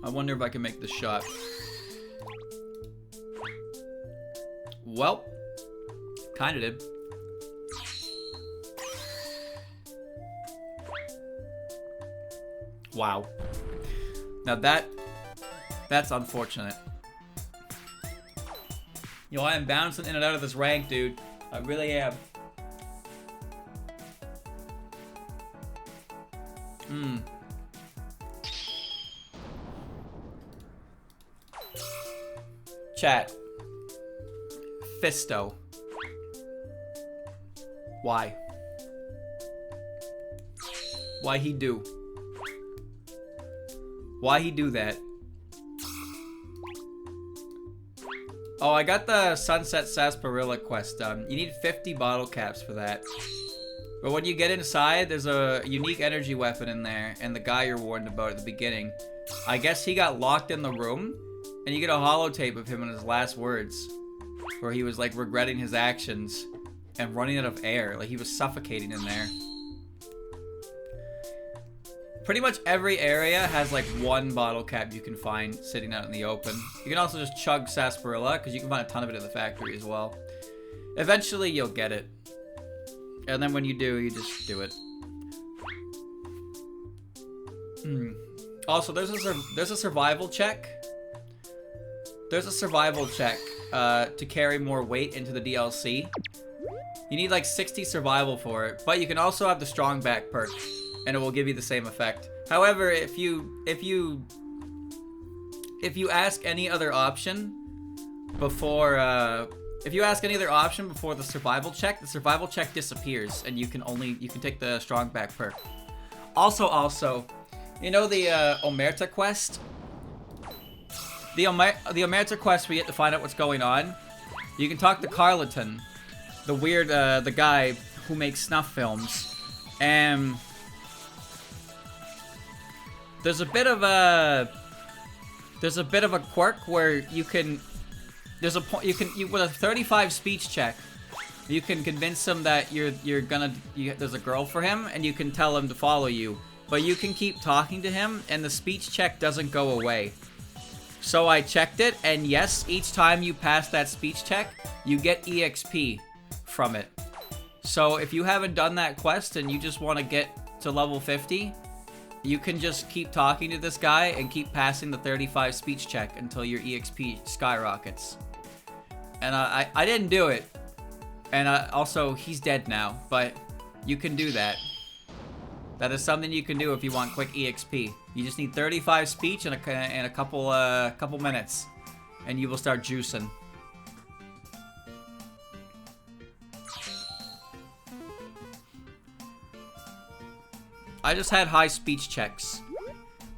I wonder if I can make the shot. Well, kinda did. Wow. Now that's unfortunate. Yo, I am bouncing in and out of this rank, dude. I really am. Chat. Fisto. Why? Why he do? Why he do that? Oh, I got the Sunset Sarsaparilla quest done. You need 50 bottle caps for that. But when you get inside, there's a unique energy weapon in there, and the guy you're warned about at the beginning, I guess he got locked in the room, and you get a holotape of him in his last words, where he was like regretting his actions and running out of air. Like he was suffocating in there. Pretty much every area has like one bottle cap you can find sitting out in the open. You can also just chug sarsaparilla, because you can find a ton of it at the factory as well. Eventually you'll get it. And then when you do, you just do it. Also, there's a survival check. There's a survival check to carry more weight into the DLC. You need like 60 survival for it, but you can also have the strong back perk, and it will give you the same effect. However, if you ask any other option before the survival check disappears, and you can take the strong back perk. Also, you know the Omerta quest? The Omerta quest, we get to find out what's going on. You can talk to Carleton, the weird, the guy who makes snuff films, and there's a bit of a quirk where you can, with a 35 speech check, you can convince him that there's a girl for him, and you can tell him to follow you, but you can keep talking to him, and the speech check doesn't go away. So I checked it, and yes, each time you pass that speech check, you get EXP from it. So if you haven't done that quest and you just want to get to level 50, you can just keep talking to this guy and keep passing the 35 speech check until your EXP skyrockets. And I didn't do it. And also, he's dead now, but you can do that. That is something you can do if you want quick EXP. You just need 35 speech and a couple minutes, and you will start juicing. I just had high speech checks,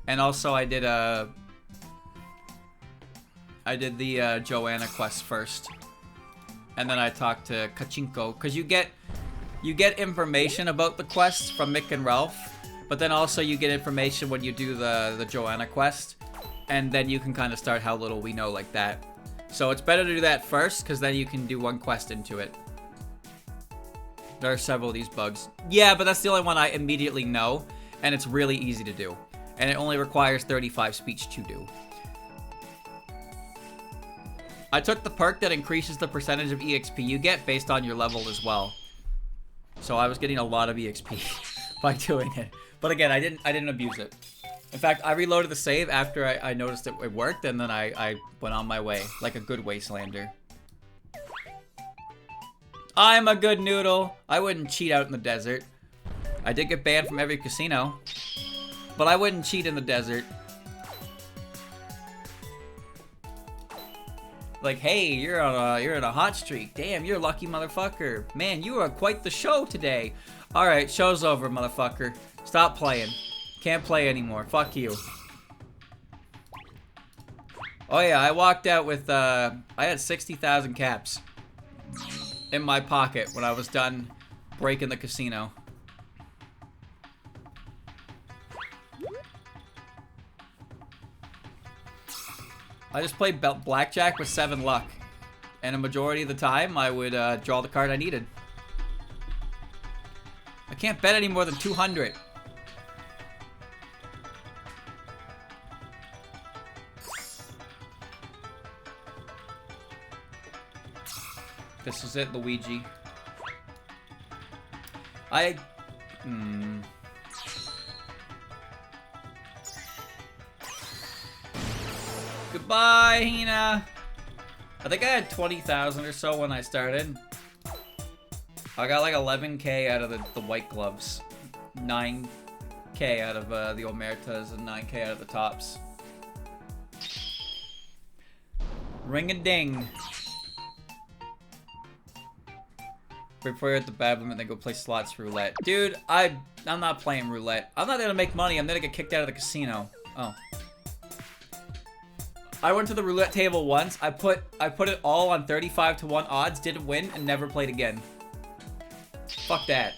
and also I did the Joanna quest first, and then I talked to Kachinko, because you get information about the quests from Mick and Ralph, but then also you get information when you do the Joanna quest, and then you can kind of start how little we know like that. So it's better to do that first, because then you can do one quest into it. There are several of these bugs. Yeah, but that's the only one I immediately know, and it's really easy to do. And it only requires 35 speech to do. I took the perk that increases the percentage of EXP you get based on your level as well. So I was getting a lot of EXP by doing it. But again, I didn't abuse it. In fact, I reloaded the save after I noticed it worked, and then I went on my way like a good wastelander. I'm a good noodle. I wouldn't cheat out in the desert. I did get banned from every casino, but I wouldn't cheat in the desert. Like, hey, you're in a hot streak. Damn, you're a lucky motherfucker. Man, you are quite the show today. All right, show's over, motherfucker. Stop playing. Can't play anymore. Fuck you. Oh yeah, I walked out with I had 60,000 caps in my pocket when I was done breaking the casino. I just played blackjack with 7 luck, and a majority of the time I would draw the card I needed. I can't bet any more than 200. This is it, Luigi. Goodbye, Hina. I think I had 20,000 or so when I started. I got like 11k out of the white gloves, 9k out of the omertas, and 9k out of the tops. Ring-a-ding. Before you're at the bad limit, then go play slots roulette. Dude, I'm not playing roulette. I'm not there to make money. I'm there to get kicked out of the casino. Oh. I went to the roulette table once. I put it all on 35 to 1 odds, didn't win, and never played again. Fuck that.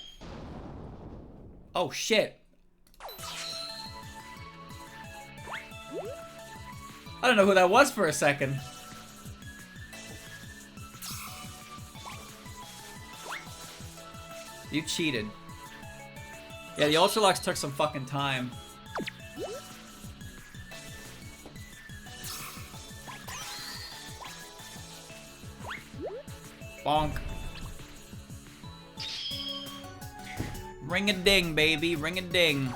Oh shit. I don't know who that was for a second. You cheated. Yeah, the Ultralux took some fucking time. Bonk. Ring-a-ding, baby. Ring-a-ding.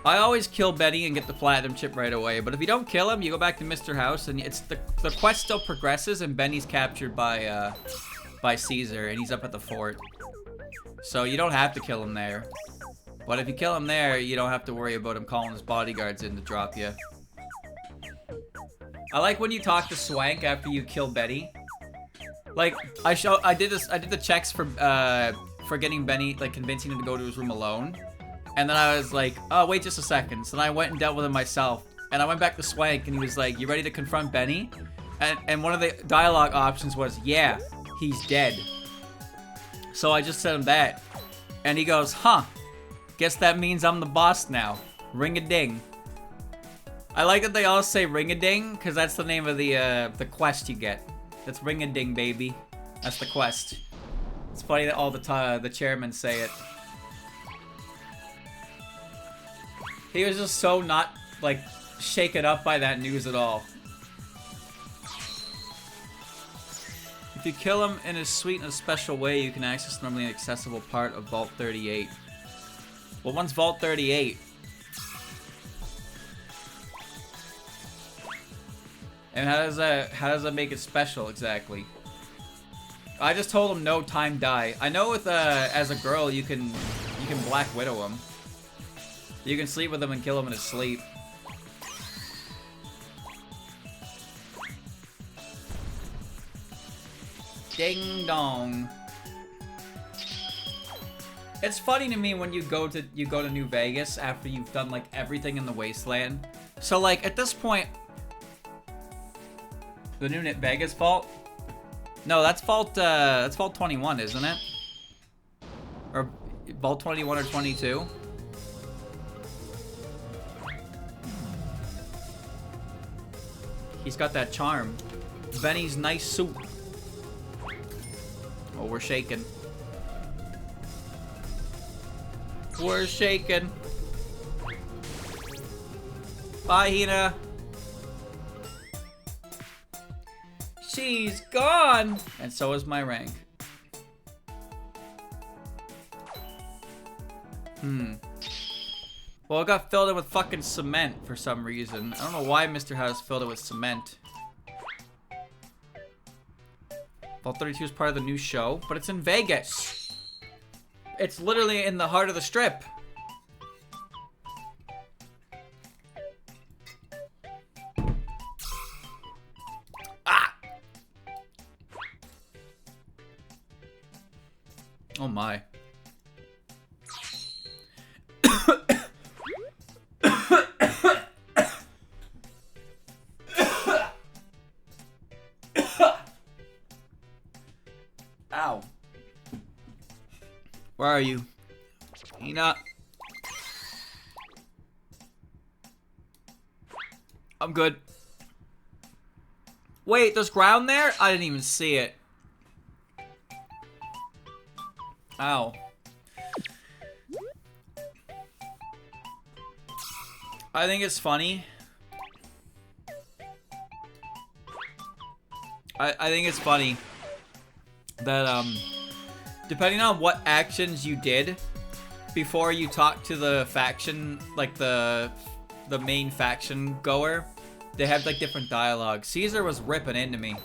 I always kill Benny and get the platinum chip right away, but if you don't kill him, you go back to Mr. House, and it's the quest still progresses, and Benny's captured by Caesar, and he's up at the fort. So you don't have to kill him there. But if you kill him there, you don't have to worry about him calling his bodyguards in to drop you. I like when you talk to Swank after you kill Betty. Like, I did the checks for getting Benny, like, convincing him to go to his room alone. And then I was like, oh, wait just a second. So then I went and dealt with him myself. And I went back to Swank, and he was like, you ready to confront Benny? And one of the dialogue options was, yeah, he's dead. So I just said him that. And he goes, huh, guess that means I'm the boss now. Ring-a-ding. I like that they all say ring-a-ding, because that's the name of the quest you get. That's ring-a-ding, baby. That's the quest. It's funny that all the chairmen say it. He was just so not, like, shaken up by that news at all. If you kill him in a sweet and a special way, you can access normally an accessible part of Vault 38. Well, one's Vault 38. And how does that make it special exactly? I just told him no time die. I know with as a girl you can Black Widow him. You can sleep with him and kill him in his sleep. Ding dong. It's funny to me when you go to New Vegas after you've done like everything in the wasteland. So like at this point, the new Vegas vault? No, that's Vault 21, isn't it? Or Vault 21 or 22? He's got that charm. Benny's nice soup. Oh, we're shaking. We're shaking. Bye, Hina. She's gone! And so is my rank. Well, it got filled in with fucking cement for some reason. I don't know why Mr. House filled it with cement. Vault 32 is part of the new show, but it's in Vegas. It's literally in the heart of the strip. Ah! Oh my. Ow. Where are you? Hina. I'm good. Wait, there's ground there? I didn't even see it. Ow. I think it's funny. I think it's funny that, depending on what actions you did before you talked to the faction, like the main faction goer, they have like different dialogue. Caesar was ripping into me.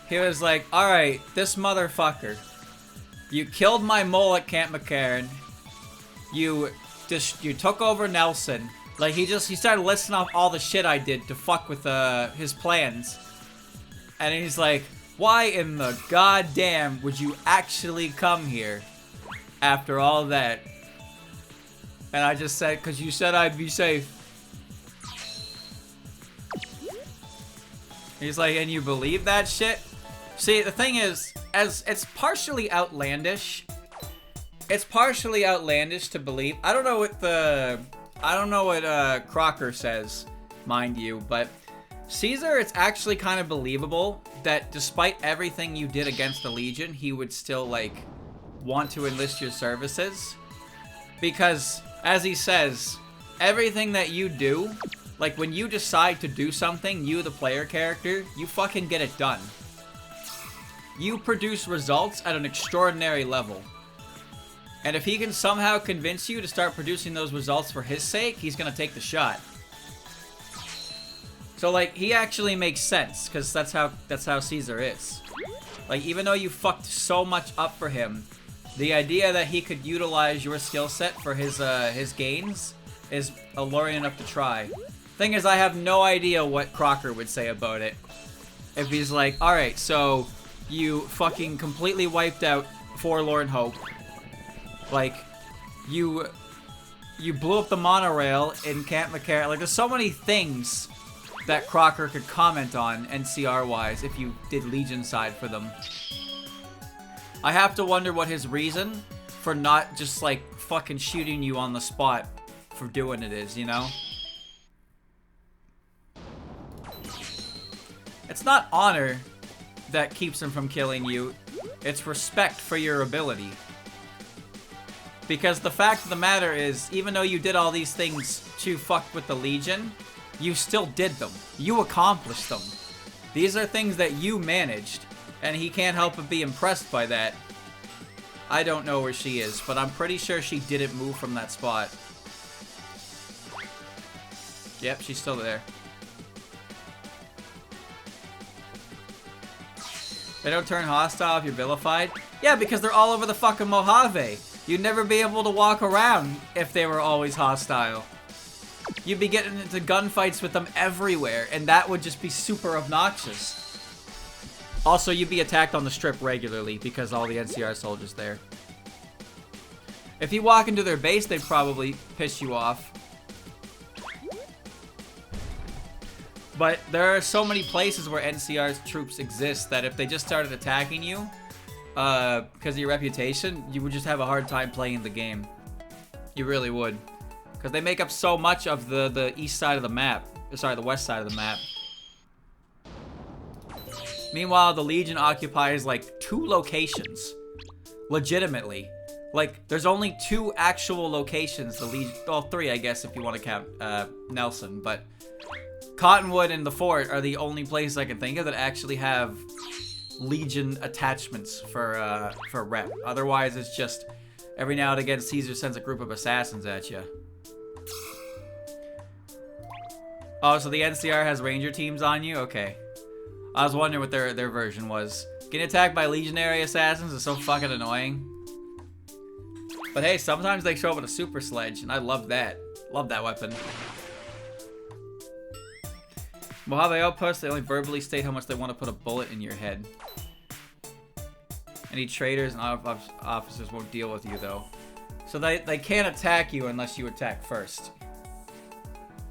He was like, alright, this motherfucker. You killed my mole at Camp McCarran. You took over Nelson. Like, he started listing off all the shit I did to fuck with, his plans. And he's like, why in the goddamn would you actually come here after all that? And I just said, because you said I'd be safe. He's like, and you believe that shit? See, the thing is, as it's partially outlandish. It's partially outlandish to believe. I don't know what Crocker says, mind you, but Caesar, it's actually kind of believable that despite everything you did against the Legion, he would still, like, want to enlist your services. Because, as he says, everything that you do, like, when you decide to do something, you, the player character, you fucking get it done. You produce results at an extraordinary level. And if he can somehow convince you to start producing those results for his sake, he's gonna take the shot. So, like, he actually makes sense, because that's how Caesar is. Like, even though you fucked so much up for him, the idea that he could utilize your skill set for his gains is alluring enough to try. Thing is, I have no idea what Crocker would say about it. If he's like, alright, so you fucking completely wiped out Forlorn Hope. Like, you blew up the monorail in Camp McCarran. Like, there's so many things that Crocker could comment on NCR-wise if you did Legion side for them. I have to wonder what his reason for not just, like, fucking shooting you on the spot for doing it is, you know? It's not honor that keeps him from killing you. It's respect for your ability. Because the fact of the matter is, even though you did all these things to fuck with the Legion, you still did them. You accomplished them. These are things that you managed, and he can't help but be impressed by that. I don't know where she is, but I'm pretty sure she didn't move from that spot. Yep, she's still there. They don't turn hostile if you're vilified? Yeah, because they're all over the fucking Mojave. You'd never be able to walk around if they were always hostile. You'd be getting into gunfights with them everywhere, and that would just be super obnoxious. Also, you'd be attacked on the strip regularly because all the NCR soldiers there. If you walk into their base, they'd probably piss you off. But there are so many places where NCR's troops exist that if they just started attacking you, because of your reputation, you would just have a hard time playing the game. You really would. Because they make up so much of the east side of the map. Sorry, the west side of the map. Meanwhile, the Legion occupies, like, 2 locations. Legitimately. Like, there's only 2 actual locations the Legion... Well, 3, I guess, if you want to count Nelson, but... Cottonwood and the fort are the only places I can think of that actually have Legion attachments for rep. Otherwise, it's just every now and again Caesar sends a group of assassins at you. Oh, so the NCR has ranger teams on you? Okay. I was wondering what their version was. Getting attacked by legionary assassins is so fucking annoying. But hey, sometimes they show up with a super sledge, and I love that. Love that weapon. Mojave Outpost, they only verbally state how much they want to put a bullet in your head. Any traders and officers won't deal with you, though. So they can't attack you unless you attack first.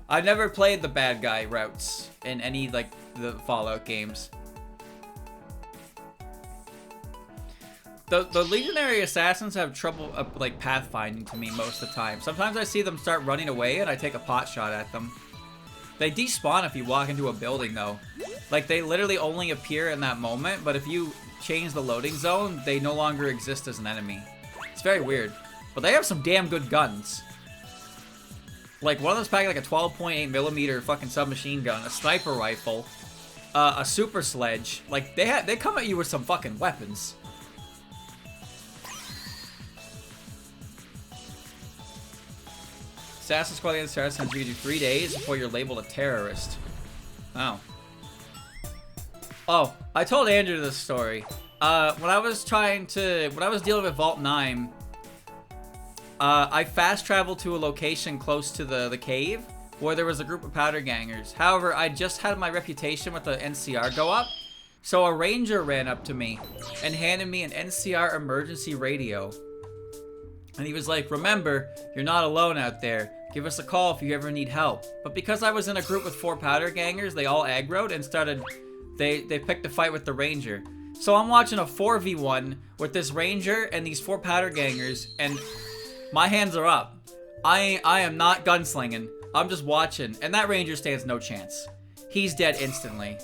I've never played the bad guy routes in any, like, the Fallout games. The legionary assassins have trouble, like, pathfinding to me most of the time. Sometimes I see them start running away and I take a pot shot at them. They despawn if you walk into a building, though. Like, they literally only appear in that moment, but if you change the loading zone, they no longer exist as an enemy. It's very weird. But they have some damn good guns. Like, one of them's packing like a 12.8mm fucking submachine gun, a sniper rifle, a super sledge. Like, they come at you with some fucking weapons. Assassin's Squad and Sarah sends you to 3 days before you're labeled a terrorist. Oh. Oh, I told Andrew this story. When I was dealing with Vault 9, I fast traveled to a location close to the cave where there was a group of powder gangers. However, I just had my reputation with the NCR go up, so a ranger ran up to me and handed me an NCR emergency radio. And he was like, remember, you're not alone out there. Give us a call if you ever need help. But because I was in a group with 4 powder gangers, they all aggroed and started, they picked a fight with the ranger. So I'm watching a 4v1 with this ranger and these 4 powder gangers, and my hands are up. I am not gunslinging. I'm just watching, and that ranger stands no chance. He's dead instantly.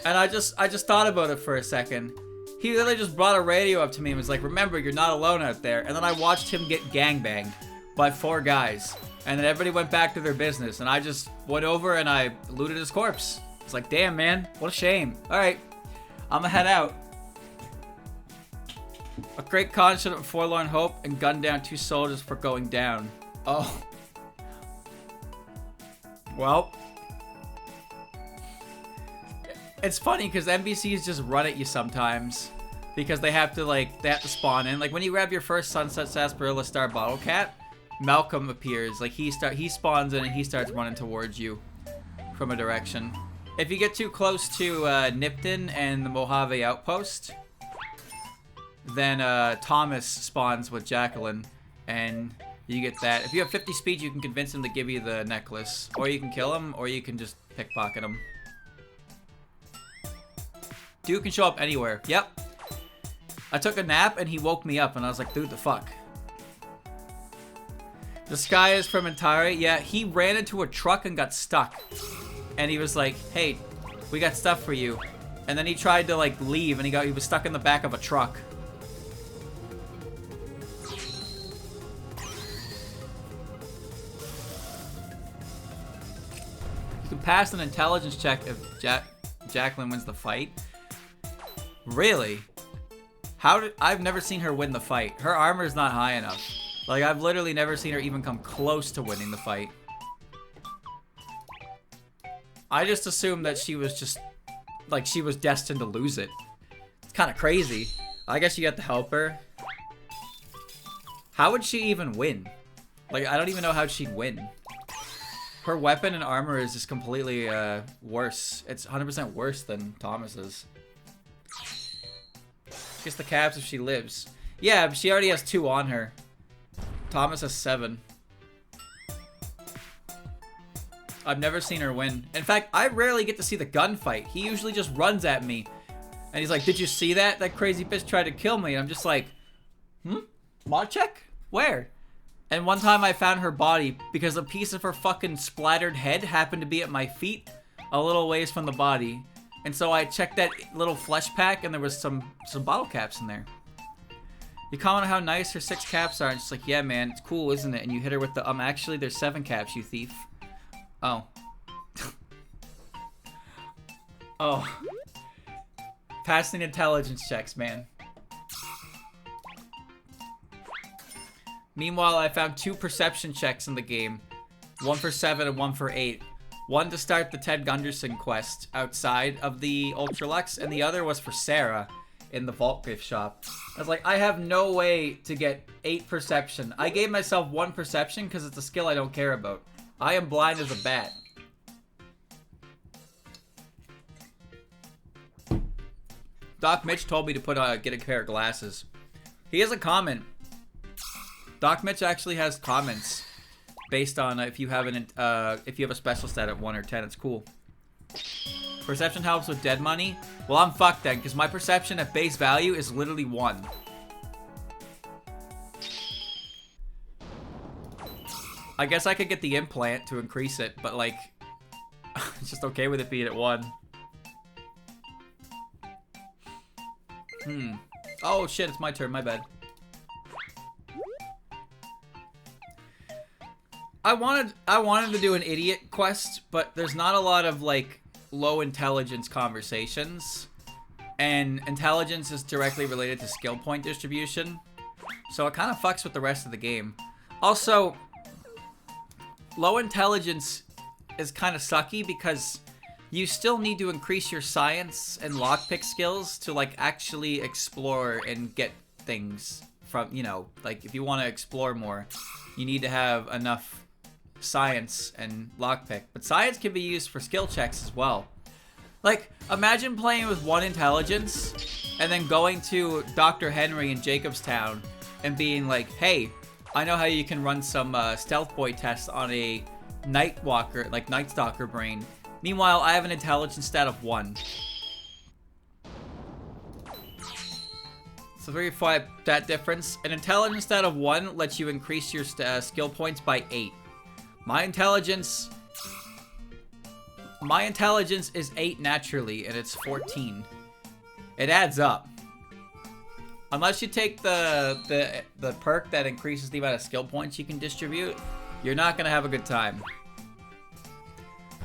And I just thought about it for a second. He literally just brought a radio up to me and was like, remember, you're not alone out there. And then I watched him get gangbanged by 4 guys. And then everybody went back to their business. And I just went over and I looted his corpse. It's like, damn, man. What a shame. All right. I'm gonna head out. A great confident forlorn hope and gunned down 2 soldiers for going down. Oh. Well. It's funny because NPCs just run at you sometimes because they have to spawn in. Like when you grab your first Sunset Sarsaparilla Star Bottle Cat, Malcolm appears. Like he spawns in and he starts running towards you from a direction. If you get too close to Nipton and the Mojave Outpost, then Thomas spawns with Jacqueline and you get that. If you have 50 speed, you can convince him to give you the necklace, or you can kill him, or you can just pickpocket him. Dude can show up anywhere. Yep. I took a nap and he woke me up and I was like, dude, the fuck? The sky is from Antari. Yeah, he ran into a truck and got stuck. And he was like, hey, we got stuff for you. And then he tried to like leave and he was stuck in the back of a truck. You can pass an intelligence check if Jacqueline wins the fight. Really? I've never seen her win the fight. Her armor is not high enough. Like, I've literally never seen her even come close to winning the fight. I just assumed that she was just, like, she was destined to lose it. It's kind of crazy. I guess you got to help her. How would she even win? Like, I don't even know how she'd win. Her weapon and armor is just completely worse. It's 100% worse than Thomas's. Gets the caps if she lives. Yeah, but she already has 2 on her. Thomas has 7. I've never seen her win. In fact, I rarely get to see the gunfight. He usually just runs at me. And he's like, did you see that? That crazy bitch tried to kill me. And I'm just like, mod check? Where? And one time I found her body because a piece of her fucking splattered head happened to be at my feet a little ways from the body. And so I checked that little flesh pack and there was some bottle caps in there. You comment on how nice her 6 caps are and she's like, yeah man, it's cool, isn't it? And you hit her with the, actually there's 7 caps, you thief. Oh. Oh. Passing intelligence checks, man. Meanwhile, I found 2 perception checks in the game. 1 for 7 and 1 for 8. One to start the Ted Gunderson quest outside of the Ultralux, and the other was for Sarah in the Vault gift shop. I was like, I have no way to get 8 perception. I gave myself 1 perception because it's a skill I don't care about. I am blind as a bat. Doc Mitch told me to get a pair of glasses. He has a comment. Doc Mitch actually has comments based on if you have a special stat at 1 or 10. It's cool. Perception helps with dead money. Well, I'm fucked then, because my perception at base value is literally 1. I guess I could get the implant to increase it, but like, it's just okay with it being at 1. Oh shit, it's my turn, my bad. I wanted to do an idiot quest, but there's not a lot of like low intelligence conversations, and intelligence is directly related to skill point distribution, so it kind of fucks with the rest of the game. Also, low intelligence is kind of sucky because you still need to increase your science and lockpick skills to like actually explore and get things from, you know, like if you want to explore more, you need to have enough science and lockpick. But science can be used for skill checks as well. Like, imagine playing with 1 intelligence and then going to Dr. Henry in Jacobstown and being like, hey, I know how you can run some stealth boy tests on a Nightwalker, like Night Stalker brain. Meanwhile, I have an intelligence stat of 1. So 3 or 5 stat difference. An intelligence stat of 1 lets you increase your skill points by 8. My intelligence is 8 naturally, and it's 14. It adds up. Unless you take the perk that increases the amount of skill points you can distribute, you're not gonna have a good time.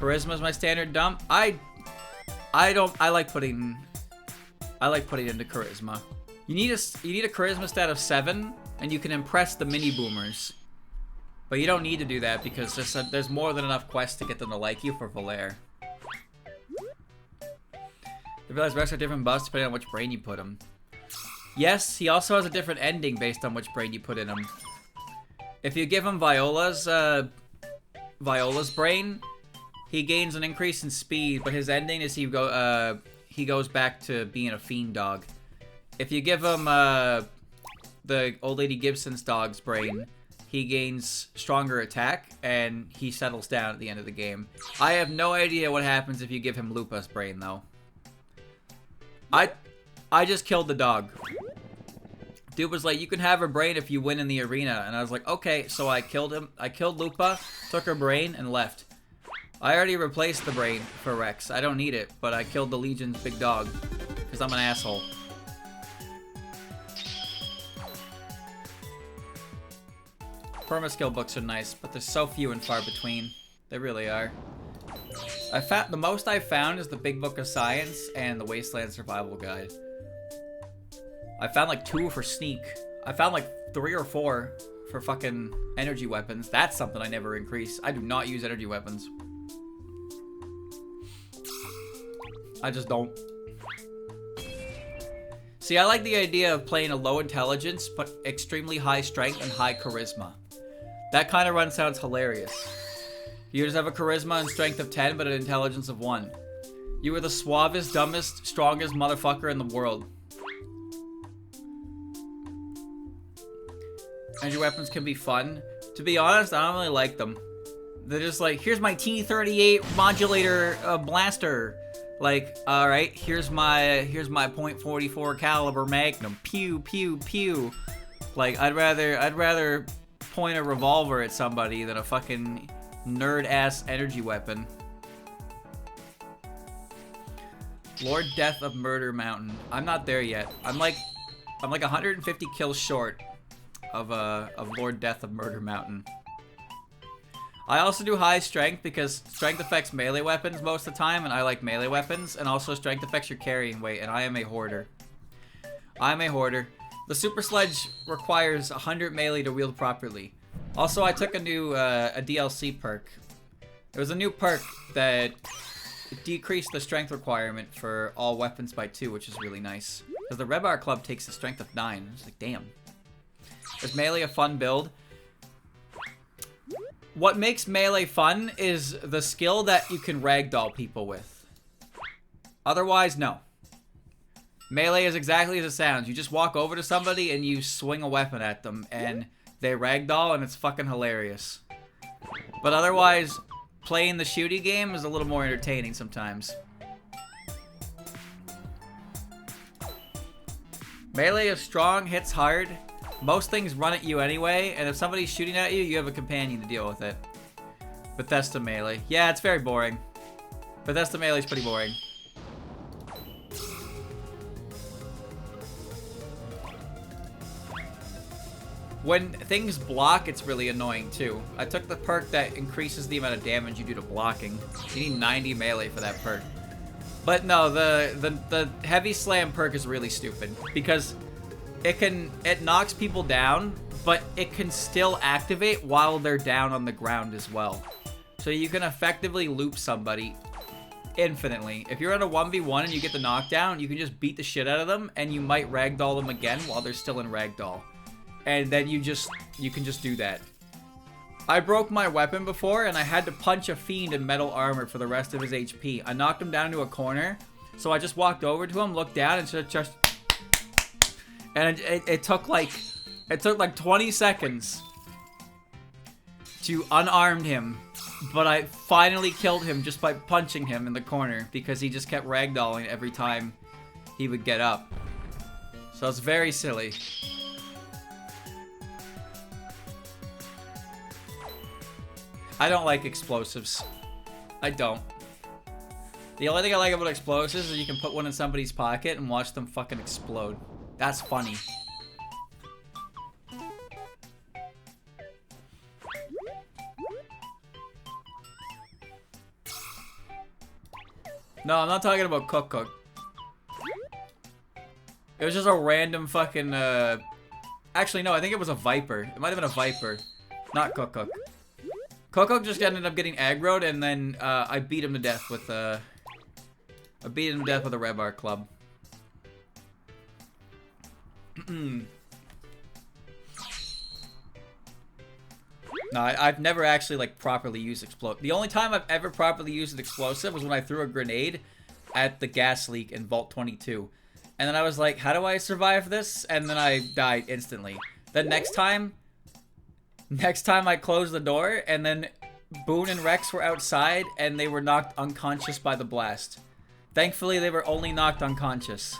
Charisma is my standard dump. I like putting into charisma. You need a charisma stat of 7, and you can impress the mini boomers. But you don't need to do that because there's more than enough quests to get them to like you for Valair. You realize Rex are different buffs depending on which brain you put him. Yes, he also has a different ending based on which brain you put in him. If you give him Viola's brain, he gains an increase in speed, but his ending is he goes back to being a fiend dog. If you give him the old lady Gibson's dog's brain, he gains stronger attack, and he settles down at the end of the game. I have no idea what happens if you give him Lupa's brain, though. I just killed the dog. Dude was like, you can have her brain if you win in the arena. And I was like, okay, so I killed him. I killed Lupa, took her brain, and left. I already replaced the brain for Rex. I don't need it, but I killed the Legion's big dog. Because I'm an asshole. Permaskill books are nice, but they're so few and far between. They really are. The most I found is the Big Book of Science and the Wasteland Survival Guide. I found like 2 for sneak. I found like 3 or 4 for fucking energy weapons. That's something I never increase. I do not use energy weapons. I just don't. See, I like the idea of playing a low intelligence, but extremely high strength and high charisma. That kind of run sounds hilarious. You just have a charisma and strength of 10, but an intelligence of 1. You are the suavest, dumbest, strongest motherfucker in the world. And your weapons can be fun. To be honest, I don't really like them. They're just like, here's my T38 modulator blaster. Like, all right, here's my .44 caliber Magnum. Pew pew pew. Like, I'd rather point a revolver at somebody than a fucking nerd-ass energy weapon. Lord Death of Murder Mountain. I'm not there yet. I'm like 150 kills short of Lord Death of Murder Mountain. I also do high strength because strength affects melee weapons most of the time, and I like melee weapons, and also strength affects your carrying weight, and I am a hoarder. I'm a hoarder. The Super Sledge requires 100 melee to wield properly. Also, I took a new a DLC perk. It was a new perk that decreased the strength requirement for all weapons by 2, which is really nice. Because the Rebar Club takes a strength of 9. It's like, damn. Is melee a fun build? What makes melee fun is the skill that you can ragdoll people with. Otherwise, no. Melee is exactly as it sounds. You just walk over to somebody and you swing a weapon at them and they ragdoll and it's fucking hilarious. But otherwise, playing the shooty game is a little more entertaining sometimes. Melee is strong, hits hard. Most things run at you anyway, and if somebody's shooting at you, you have a companion to deal with it. Bethesda Melee. Yeah, it's very boring. Bethesda Melee is pretty boring. When things block, it's really annoying too. I took the perk that increases the amount of damage you do to blocking. You need 90 melee for that perk. But no, the heavy slam perk is really stupid because it knocks people down, but it can still activate while they're down on the ground as well. So you can effectively loop somebody infinitely. If you're on a 1v1 and you get the knockdown, you can just beat the shit out of them and you might ragdoll them again while they're still in ragdoll. And then you can just do that. I broke my weapon before and I had to punch a fiend in metal armor for the rest of his HP. I knocked him down into a corner, so I just walked over to him, looked down, and just... And it took like 20 seconds to unarm him, but I finally killed him just by punching him in the corner because he just kept ragdolling every time he would get up. So it's very silly. I don't like explosives. I don't. The only thing I like about explosives is you can put one in somebody's pocket and watch them fucking explode. That's funny. No, I'm not talking about Cook Cook. It was just a random fucking, Actually, no, I think it was a Viper. It might have been a Viper. Not Cook Cook. Cook Cook just ended up getting aggroed, and then, I beat him to death with, a Rebar Club. No, I've never actually, like, properly used explosive. The only time I've ever properly used an explosive was when I threw a grenade at the gas leak in Vault 22. And then I was like, how do I survive this? And then I died instantly. The next time I closed the door, and then Boone and Rex were outside, and they were knocked unconscious by the blast. Thankfully, they were only knocked unconscious.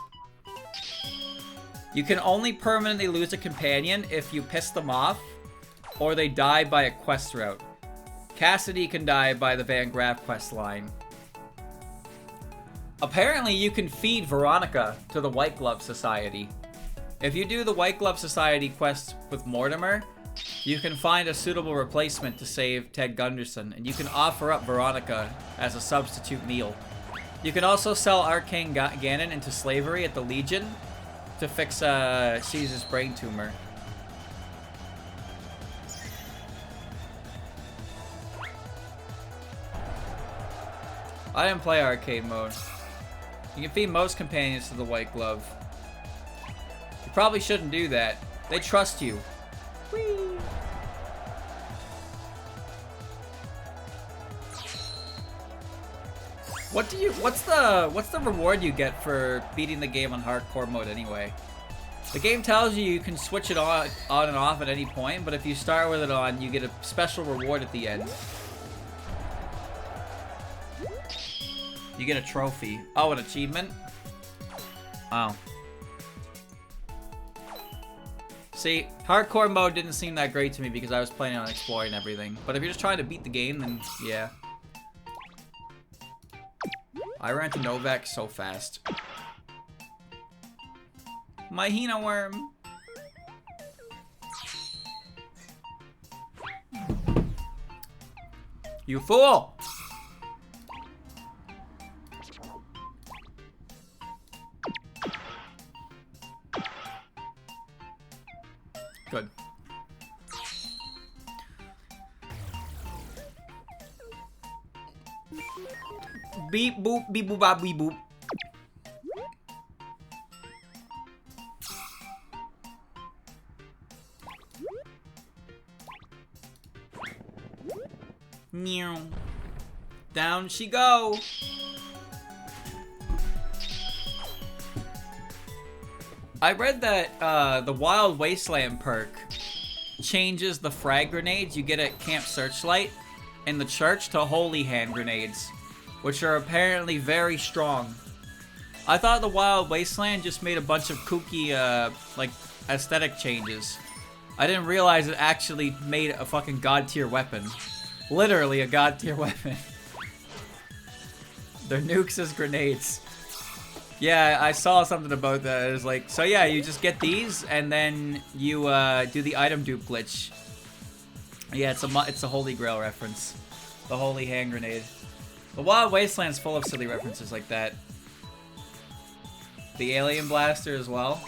You can only permanently lose a companion if you piss them off, or they die by a quest route. Cassidy can die by the Van Graff quest line. Apparently, you can feed Veronica to the White Glove Society. If you do the White Glove Society quest with Mortimer, you can find a suitable replacement to save Ted Gunderson, and you can offer up Veronica as a substitute meal. You can also sell Arcane Ganon into slavery at the Legion to fix Caesar's brain tumor. I didn't play arcade mode. You can feed most companions to the White Glove. You probably shouldn't do that. They trust you. Whee! What's the reward you get for beating the game on hardcore mode anyway? The game tells you can switch it on and off at any point, but if you start with it on, you get a special reward at the end. You get a trophy. Oh, an achievement? Wow. See, hardcore mode didn't seem that great to me because I was planning on exploring everything. But if you're just trying to beat the game, then yeah. I ran to Novak so fast. My Hina worm. You fool! Good. Beep boop, beep boop, bop, beep boop. Meow. Down she go. I read that the Wild Wasteland perk changes the frag grenades you get at Camp Searchlight in the church to holy hand grenades, which are apparently very strong. I thought the Wild Wasteland just made a bunch of kooky, like, aesthetic changes. I didn't realize it actually made a fucking god tier weapon. Literally a god tier weapon. They're nukes as grenades. Yeah, I saw something about that. It was like, so yeah, you just get these, and then you do the item dupe glitch. Yeah, it's a Holy Grail reference. The Holy Hand Grenade. The Wild Wasteland's full of silly references like that. The Alien Blaster as well.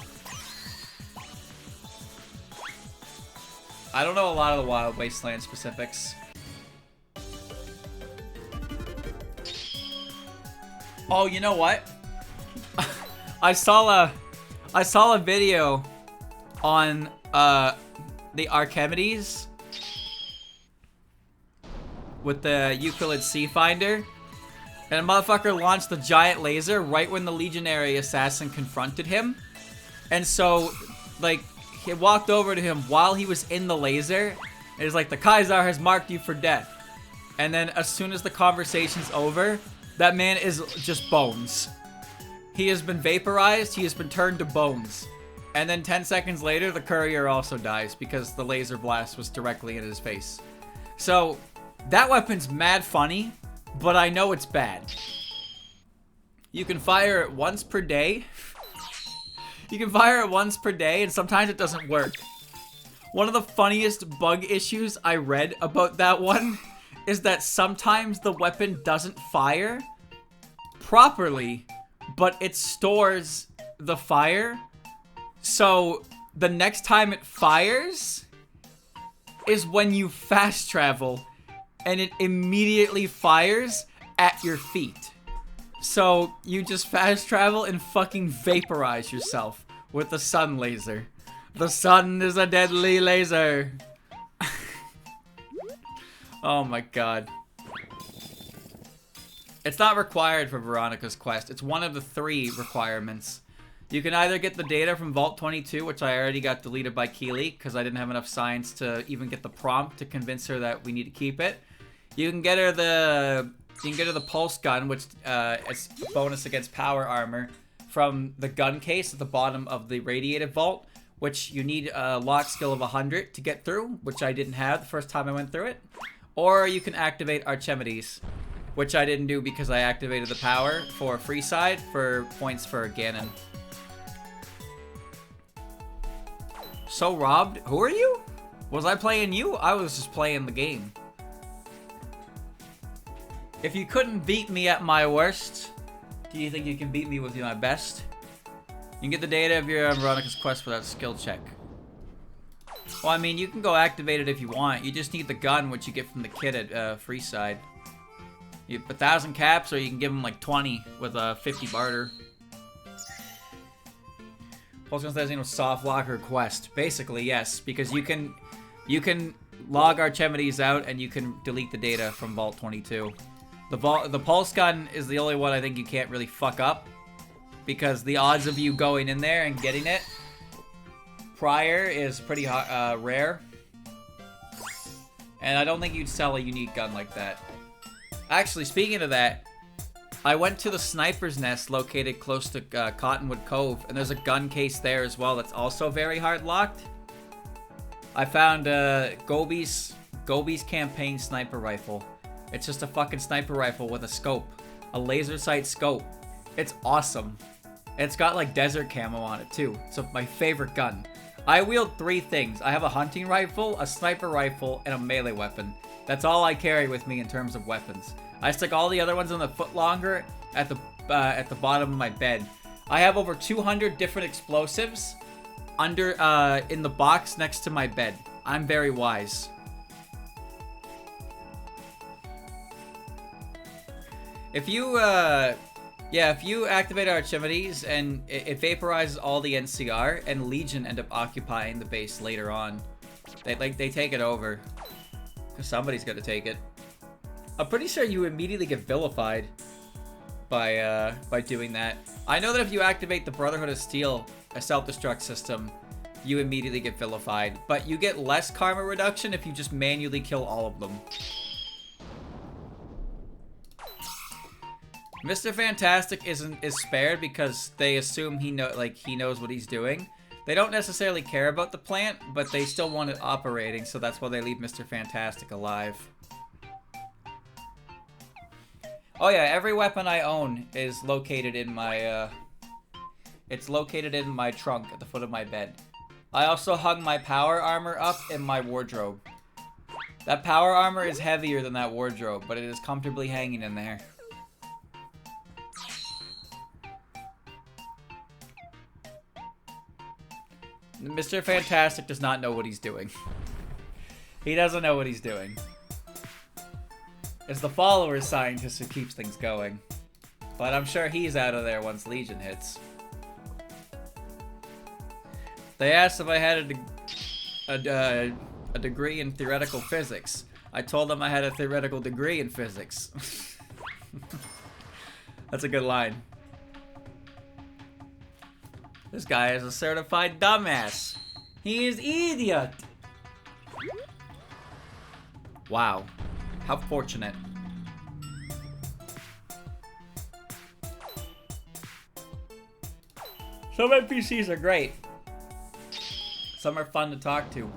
I don't know a lot of the Wild Wasteland specifics. Oh, you know what? I saw a video on the Archimedes with the Euclid Sea Finder, and a motherfucker launched the giant laser right when the legionary assassin confronted him. And so, like, he walked over to him while he was in the laser, and he's like, the Kaiser has marked you for death. And then as soon as the conversation's over, that man is just bones. He has been vaporized, he has been turned to bones. And then 10 seconds later, the courier also dies because the laser blast was directly in his face. So, that weapon's mad funny, but I know it's bad. You can fire it once per day. You can fire it once per day, and sometimes it doesn't work. One of the funniest bug issues I read about that one is that sometimes the weapon doesn't fire properly, but it stores the fire. So the next time it fires is when you fast travel, and it immediately fires at your feet. So you just fast travel and fucking vaporize yourself with the sun laser. The sun is a deadly laser. Oh my god. It's not required for Veronica's quest. It's one of the 3 requirements. You can either get the data from Vault 22, which I already got deleted by Keely because I didn't have enough science to even get the prompt to convince her that we need to keep it. You can get her the pulse gun, which is bonus against power armor, from the gun case at the bottom of the radiated vault, which you need a lock skill of 100 to get through, which I didn't have the first time I went through it. Or you can activate Archimedes, which I didn't do because I activated the power for free side for points for Ganon. So robbed? Who are you? Was I playing you? I was just playing the game. If you couldn't beat me at my worst, do you think you can beat me with my best? You can get the data of your Veronica's quest without a skill check. Well, I mean, you can go activate it if you want. You just need the gun, which you get from the kid at free side. You have 1,000 caps, or you can give him like 20 with a 50 barter. Pulse gun soft lock request. Basically, yes, because you can log Archimedes out and you can delete the data from Vault 22. The pulse gun is the only one I think you can't really fuck up, because the odds of you going in there and getting it prior is pretty rare. And I don't think you'd sell a unique gun like that. Actually, speaking of that, I went to the Sniper's Nest located close to Cottonwood Cove, and there's a gun case there as well that's also very hard locked. I found Gobi's Campaign Sniper Rifle. It's just a fucking sniper rifle with a scope. A laser sight scope. It's awesome. It's got like desert camo on it too. It's my favorite gun. I wield 3 things. I have a hunting rifle, a sniper rifle, and a melee weapon. That's all I carry with me in terms of weapons. I stick all the other ones on the footlonger at the bottom of my bed. I have over 200 different explosives under in the box next to my bed. I'm very wise. If you if you activate Archimedes and it vaporizes all the NCR, and Legion end up occupying the base later on. They take it over. Cause somebody's got to take it. I'm pretty sure you immediately get vilified by doing that. I know that if you activate the Brotherhood of Steel, a self-destruct system, you immediately get vilified. But you get less karma reduction if you just manually kill all of them. Mr. Fantastic is spared because they assume he knows what he's doing. They don't necessarily care about the plant, but they still want it operating, so that's why they leave Mr. Fantastic alive. Oh yeah, every weapon I own is located in my it's located in my trunk at the foot of my bed. I also hung my power armor up in my wardrobe. That power armor is heavier than that wardrobe, but it is comfortably hanging in there. Mr. Fantastic does not know what he's doing. He doesn't know what he's doing. It's the follower scientist who keeps things going. But I'm sure he's out of there once Legion hits. They asked if I had a degree in theoretical physics. I told them I had a theoretical degree in physics. That's a good line. This guy is a certified dumbass. He is idiot. Wow. How fortunate. Some NPCs are great. Some are fun to talk to.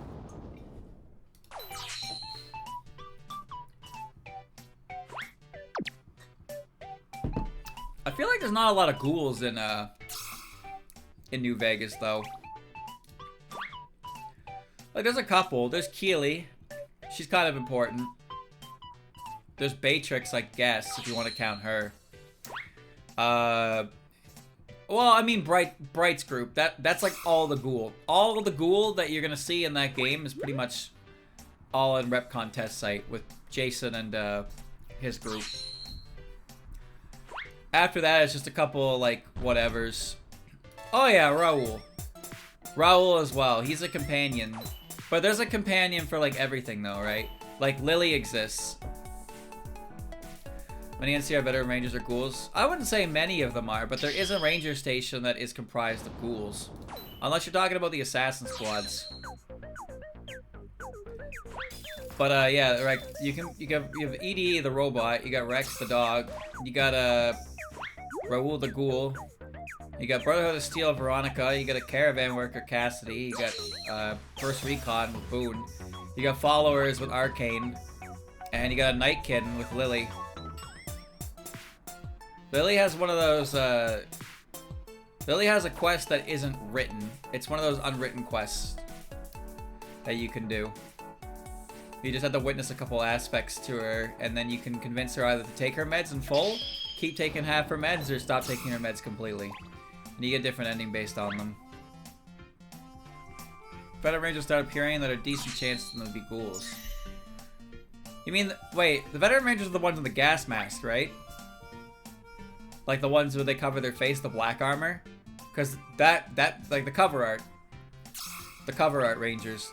I feel like there's not a lot of ghouls in New Vegas, though. Like, there's a couple. There's Keely. She's kind of important. There's Beatrix, I guess, if you want to count her. Well, I mean, Bright's group. That's like all the ghoul. All of the ghoul that you're gonna see in that game is pretty much all in Rep Contest site with Jason and his group. After that, it's just a couple, like, whatevers. Oh yeah, Raul. Raul as well. He's a companion. But there's a companion for, like, everything, though, right? Like, Lily exists. Many NCR veteran rangers are ghouls. I wouldn't say many of them are, but there is a ranger station that is comprised of ghouls. Unless you're talking about the assassin squads. But, yeah, right, you have EDE, the robot. You got Rex, the dog. You got, Raul, the ghoul. You got Brotherhood of Steel, Veronica. You got a Caravan Worker, Cassidy. You got First Recon with Boone. You got Followers with Arcane. And you got a Nightkin with Lily. Lily has one of those, Lily has a quest that isn't written. It's one of those unwritten quests that you can do. You just have to witness a couple aspects to her, and then you can convince her either to take her meds in full, keep taking half her meds, or stop taking her meds completely. And you get a different ending based on them. Veteran Rangers start appearing that are decent chances for them to be ghouls. You mean, wait, the Veteran Rangers are the ones in the gas mask, right? Like the ones where they cover their face, the black armor? Because that, like the cover art. The cover art Rangers.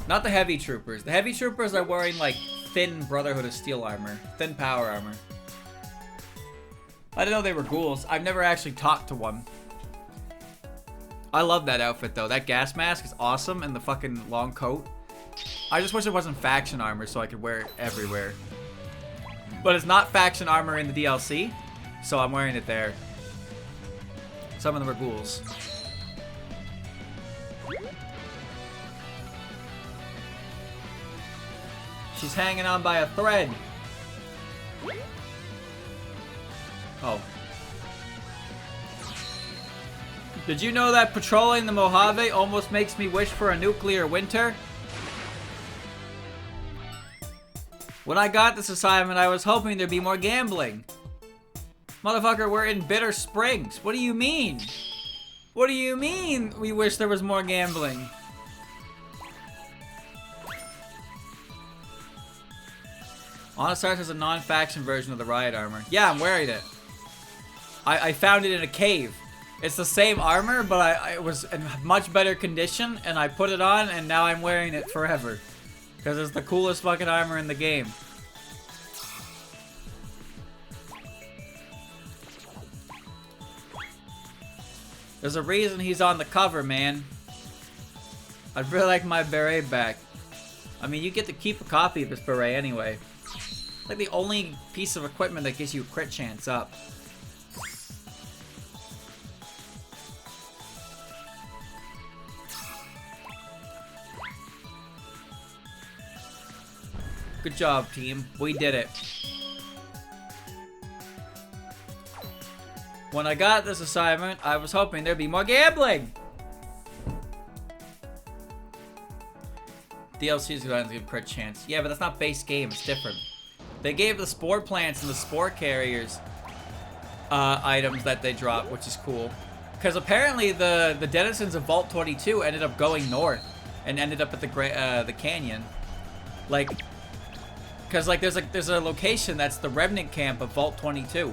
Not the heavy troopers. The heavy troopers are wearing like thin Brotherhood of Steel armor. Thin power armor. I didn't know they were ghouls. I've never actually talked to one. I love that outfit though. That gas mask is awesome and the fucking long coat. I just wish it wasn't faction armor so I could wear it everywhere. But it's not faction armor in the DLC, so I'm wearing it there. Some of them are ghouls. She's hanging on by a thread. Oh. Did you know that patrolling the Mojave almost makes me wish for a nuclear winter? When I got this assignment, I was hoping there'd be more gambling. Motherfucker, we're in Bitter Springs. What do you mean? What do you mean we wish there was more gambling? Honest Arts has a non-faction version of the riot armor. Yeah, I'm wearing it. I found it in a cave. It's the same armor, but it was in much better condition, and I put it on, and now I'm wearing it forever. Because it's the coolest fucking armor in the game. There's a reason he's on the cover, man. I'd really like my beret back. I mean, you get to keep a copy of this beret anyway. It's like the only piece of equipment that gives you a crit chance up. Good job, team. We did it. When I got this assignment, I was hoping there'd be more gambling. DLC's gonna give a crit chance. Yeah, but that's not base game. It's different. They gave the spore plants and the spore carriers items that they dropped, which is cool. Because apparently the denizens of Vault 22 ended up going north and ended up at the canyon. Like, because like there's a location that's the remnant camp of Vault 22.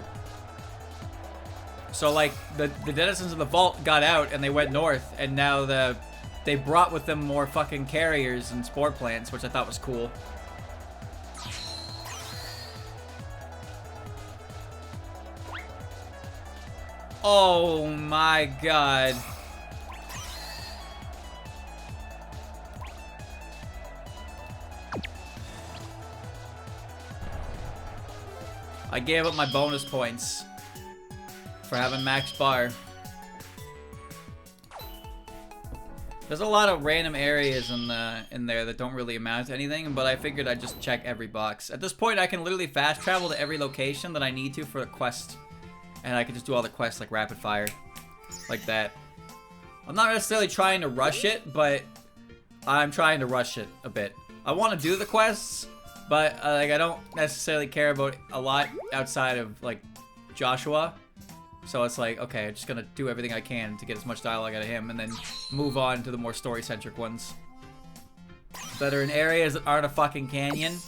So like the denizens of the vault got out and they went north, and now they brought with them more fucking carriers and spore plants, which I thought was cool. Oh my god. I gave up my bonus points for having max bar. There's a lot of random areas in there that don't really amount to anything, but I figured I'd just check every box. At this point, I can literally fast travel to every location that I need to for a quest, and I can just do all the quests like rapid fire, like that. I'm not necessarily trying to rush it, but I'm trying to rush it a bit. I want to do the quests, but like I don't necessarily care about a lot outside of like Joshua. So it's like, okay, I'm just gonna do everything I can to get as much dialogue out of him, and then move on to the more story-centric ones that are in areas that aren't a fucking canyon.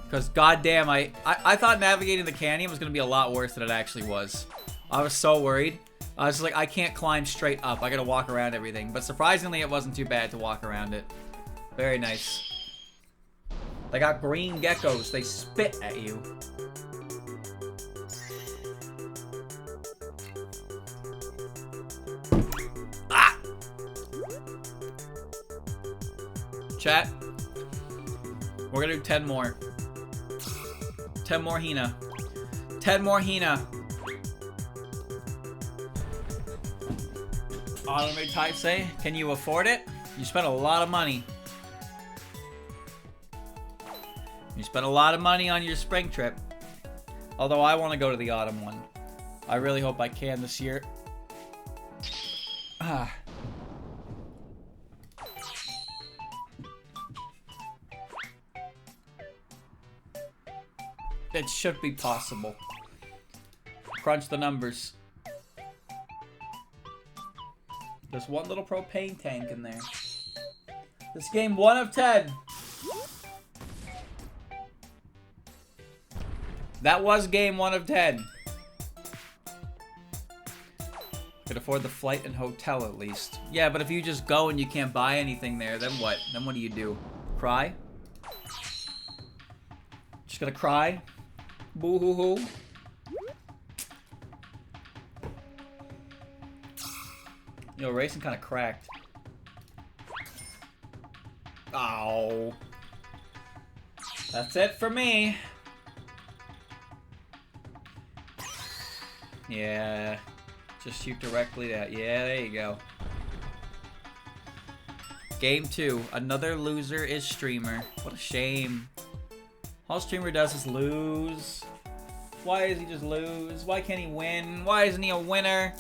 Because goddamn, I thought navigating the canyon was gonna be a lot worse than it actually was. I was so worried. I was just like, I can't climb straight up. I gotta walk around everything. But surprisingly, it wasn't too bad to walk around it. Very nice. They got green geckos. They spit at you. Chat, we're gonna do 10 more. 10 more Hina. 10 more Hina. Anime type say, can you afford it? You spent a lot of money. You spent a lot of money on your spring trip. Although I want to go to the autumn one. I really hope I can this year. Ah. It should be possible. Crunch the numbers. There's one little propane tank in there. This game 1 of 10. That was game 1 of 10. Could afford the flight and hotel at least. Yeah, but if you just go and you can't buy anything there, then what? Then what do you do? Cry? Just gonna cry? Boo hoo hoo. Yo, racing kind of cracked. Oh. That's it for me. Yeah. Just shoot directly at. Yeah, there you go. Game 2. Another loser is streamer. What a shame. All streamer does is lose. Why does he just lose? Why can't he win? Why isn't he a winner?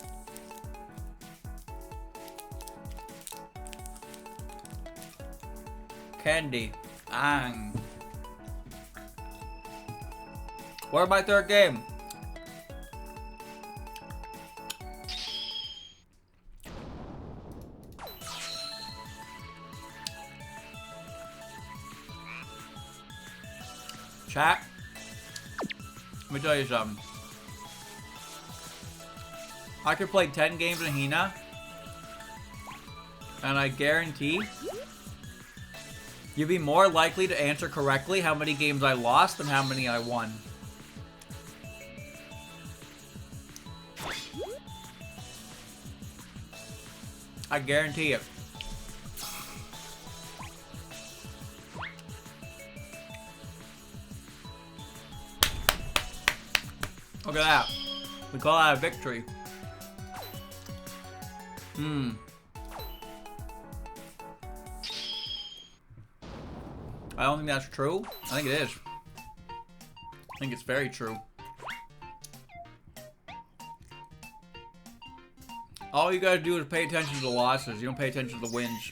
Candy. Ang. Where's my third game? Chat. Let me tell you something. I could play 10 games in Hina, and I guarantee you'd be more likely to answer correctly how many games I lost than how many I won. I guarantee it. Look at that. We call that a victory. I don't think that's true. I think it is. I think it's very true. All you gotta do is pay attention to the losses. You don't pay attention to the wins.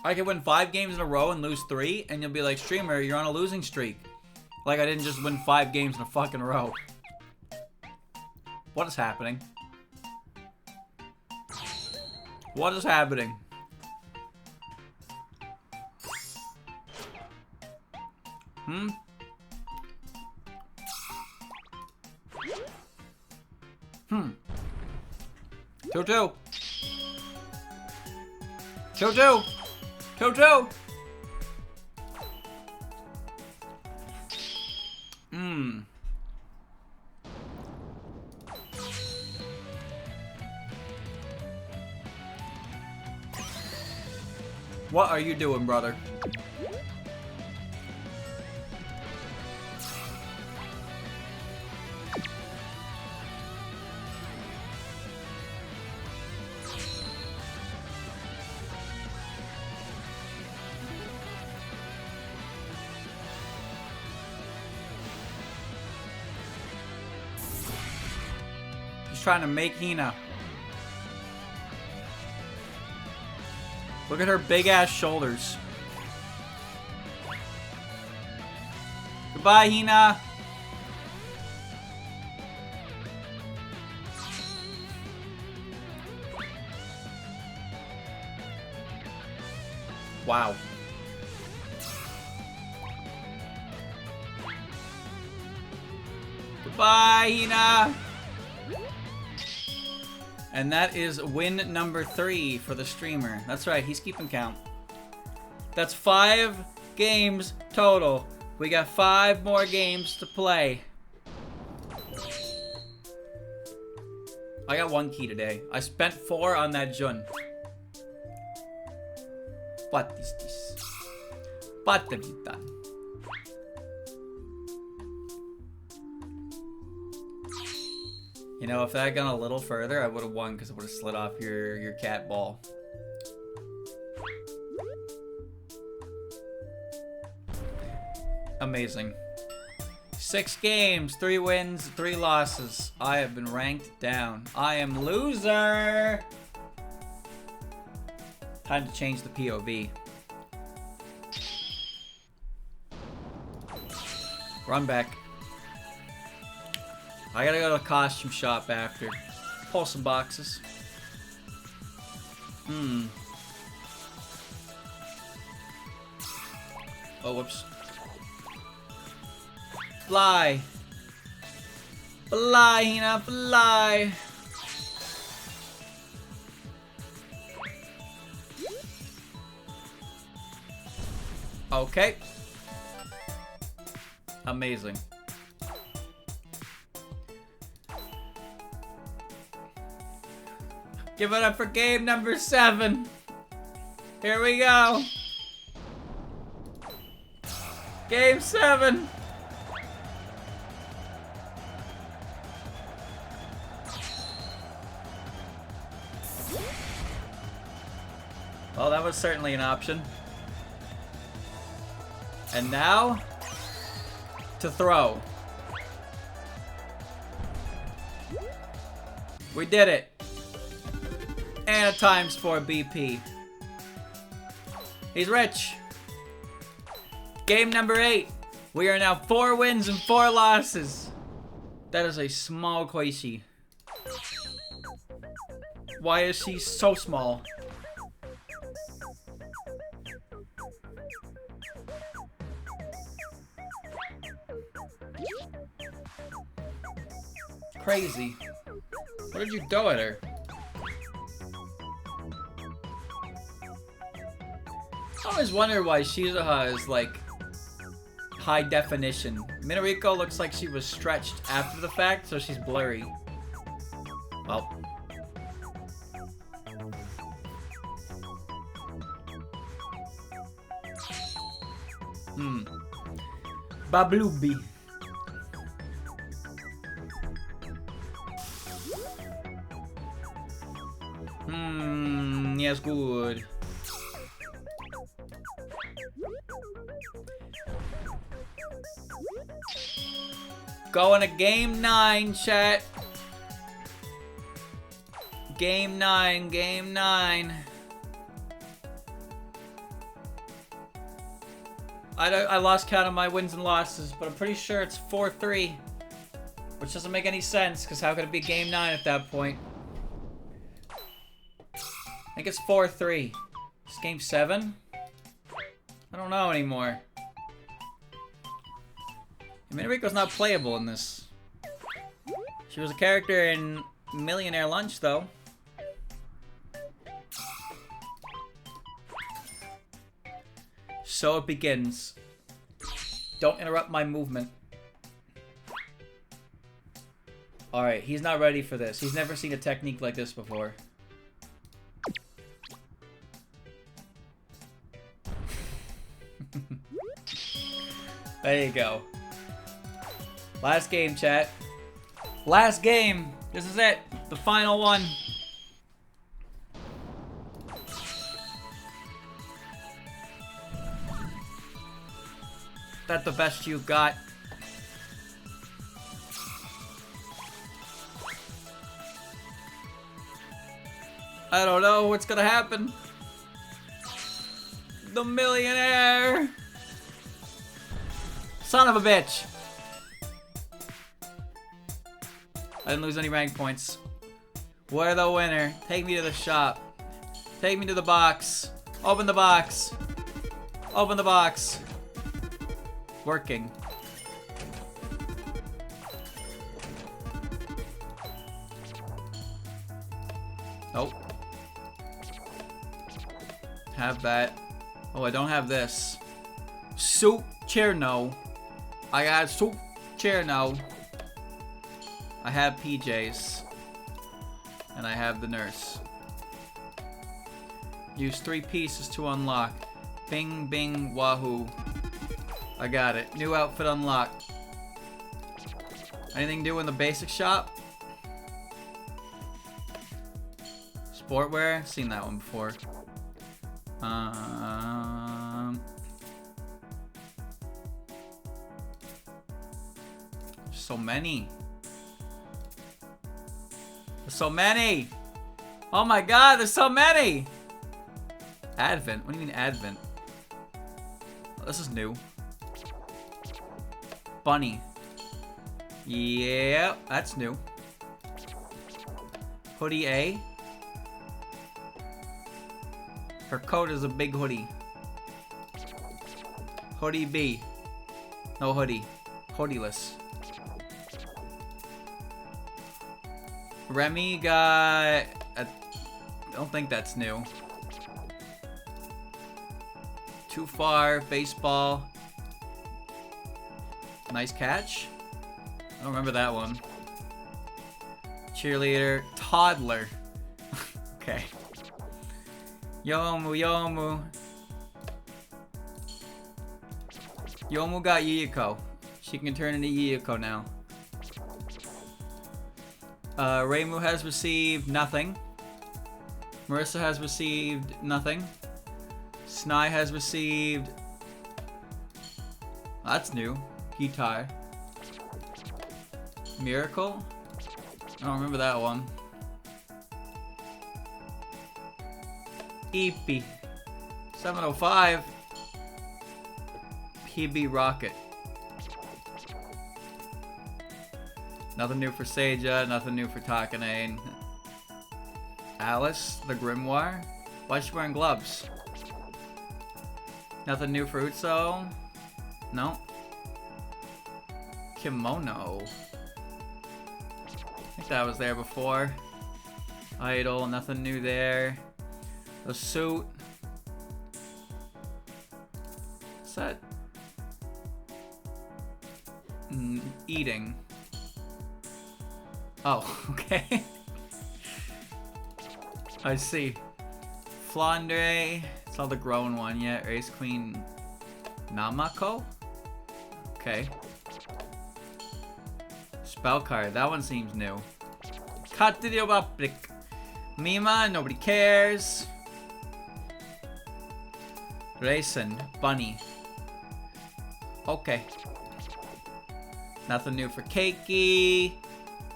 I could win 5 games in a row and lose 3, and you'll be like, streamer, you're on a losing streak. Like I didn't just win 5 games in a fucking row. What is happening? What is happening? Hmm? 2-2. 2-2. 2-2. What are you doing, brother? He's trying to make Hina. Look at her big ass shoulders. Goodbye, Hina. Wow. Goodbye, Hina. And that is win number 3 for the streamer. That's right, he's keeping count. That's 5 games total. We got 5 more games to play. I got 1 key today. I spent 4 on that Jun. What is this? What have you done? You know, if that had gone a little further, I would have won because it would have slid off your cat ball. Amazing. 6 games, 3 wins, 3 losses. I have been ranked down. I am loser. Time to change the POV. Run back. I gotta go to the costume shop after. Pull some boxes. Oh, whoops. Fly. Fly, Hina, fly. Okay. Amazing. Give it up for game number 7. Here we go. Game 7. Well, that was certainly an option. And now, to throw. We did it. And a ×4 BP. He's rich. Game number 8. We are now 4 wins and 4 losses. That is a small Koichi. Why is she so small? Crazy. What did you throw at her? I always wonder why Shizuha is like high definition. Minariko looks like she was stretched after the fact, so she's blurry. Well. Bablubi. Yes, good. Going to game 9, chat. Game 9, game 9. I lost count of my wins and losses, but I'm pretty sure it's 4-3. Which doesn't make any sense, because how could it be game 9 at that point? I think it's 4-3. It's game 7? I don't know anymore. Minariko's not playable in this. She was a character in Millionaire Lunch, though. So it begins. Don't interrupt my movement. Alright, he's not ready for this. He's never seen a technique like this before. There you go. Last game, chat. Last game. This is it. The final one. That's the best you got. I don't know what's gonna happen. The millionaire. Son of a bitch. I didn't lose any rank points. We're the winner. Take me to the shop. Take me to the box. Open the box. Open the box. Working. Nope. Have that. Oh, I don't have this. Soup chair no. I got soup chair no. I have PJs. And I have the nurse. Use 3 pieces to unlock. Bing, bing, wahoo. I got it. New outfit unlocked. Anything new in the basic shop? Sportwear? Seen that one before. So many. There's so many. Oh my god, there's so many. Advent? What do you mean Advent? Oh, this is new. Bunny. Yeah, that's new. Hoodie A. Her coat is a big hoodie. Hoodie B. No hoodie. Hoodieless. Remy got... I don't think that's new. Too far. Baseball. Nice catch. I don't remember that one. Cheerleader. Toddler. Okay. Yomu, Yomu. Yomu got Yuyuko. She can turn into Yuyuko now. Reimu has received nothing. Marissa has received nothing. Snai has received... That's new. Guitar. Miracle? I don't remember that one. Eepee. 705. PB Rocket. Nothing new for Seija, nothing new for Takane. Alice, the Grimoire. Why is she wearing gloves? Nothing new for Utso. No. Kimono. I think that was there before. Idol, nothing new there. The suit. What's that? Eating. Oh, okay. I see. Flandre. It's not the grown one yet. Ace Queen Namako? Okay. Spell card. That one seems new. Katiriobaprik. Mima. Nobody cares. Raisin. Bunny. Okay. Nothing new for Keiki.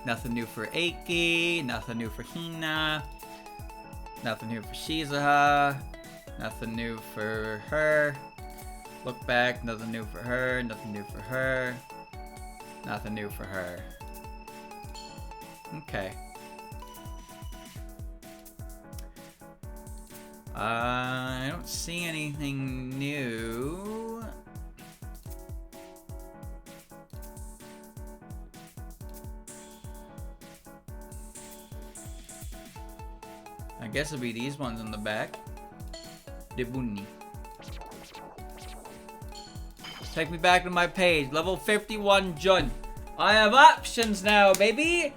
Nothing new for Eiki. Nothing new for Hina. Nothing new for Shizuha. Nothing new for her. Look back. Nothing new for her. Nothing new for her. Nothing new for her. Okay. I don't see anything new. I guess it'll be these ones in the back. Debunni. Take me back to my page. Level 51 Jun. I have options now, baby.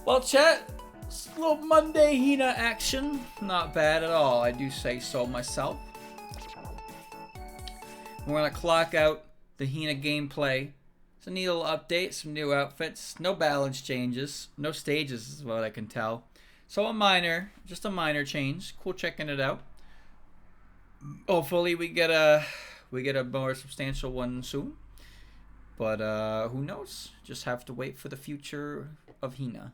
Well, chat. Little Monday Hina action. Not bad at all. I do say so myself. We're gonna clock out the Hina gameplay. It's a neat little update. Some new outfits. No balance changes. No stages is what I can tell. So just a minor change. Cool checking it out. Hopefully we get a more substantial one soon. But who knows? Just have to wait for the future of Hina.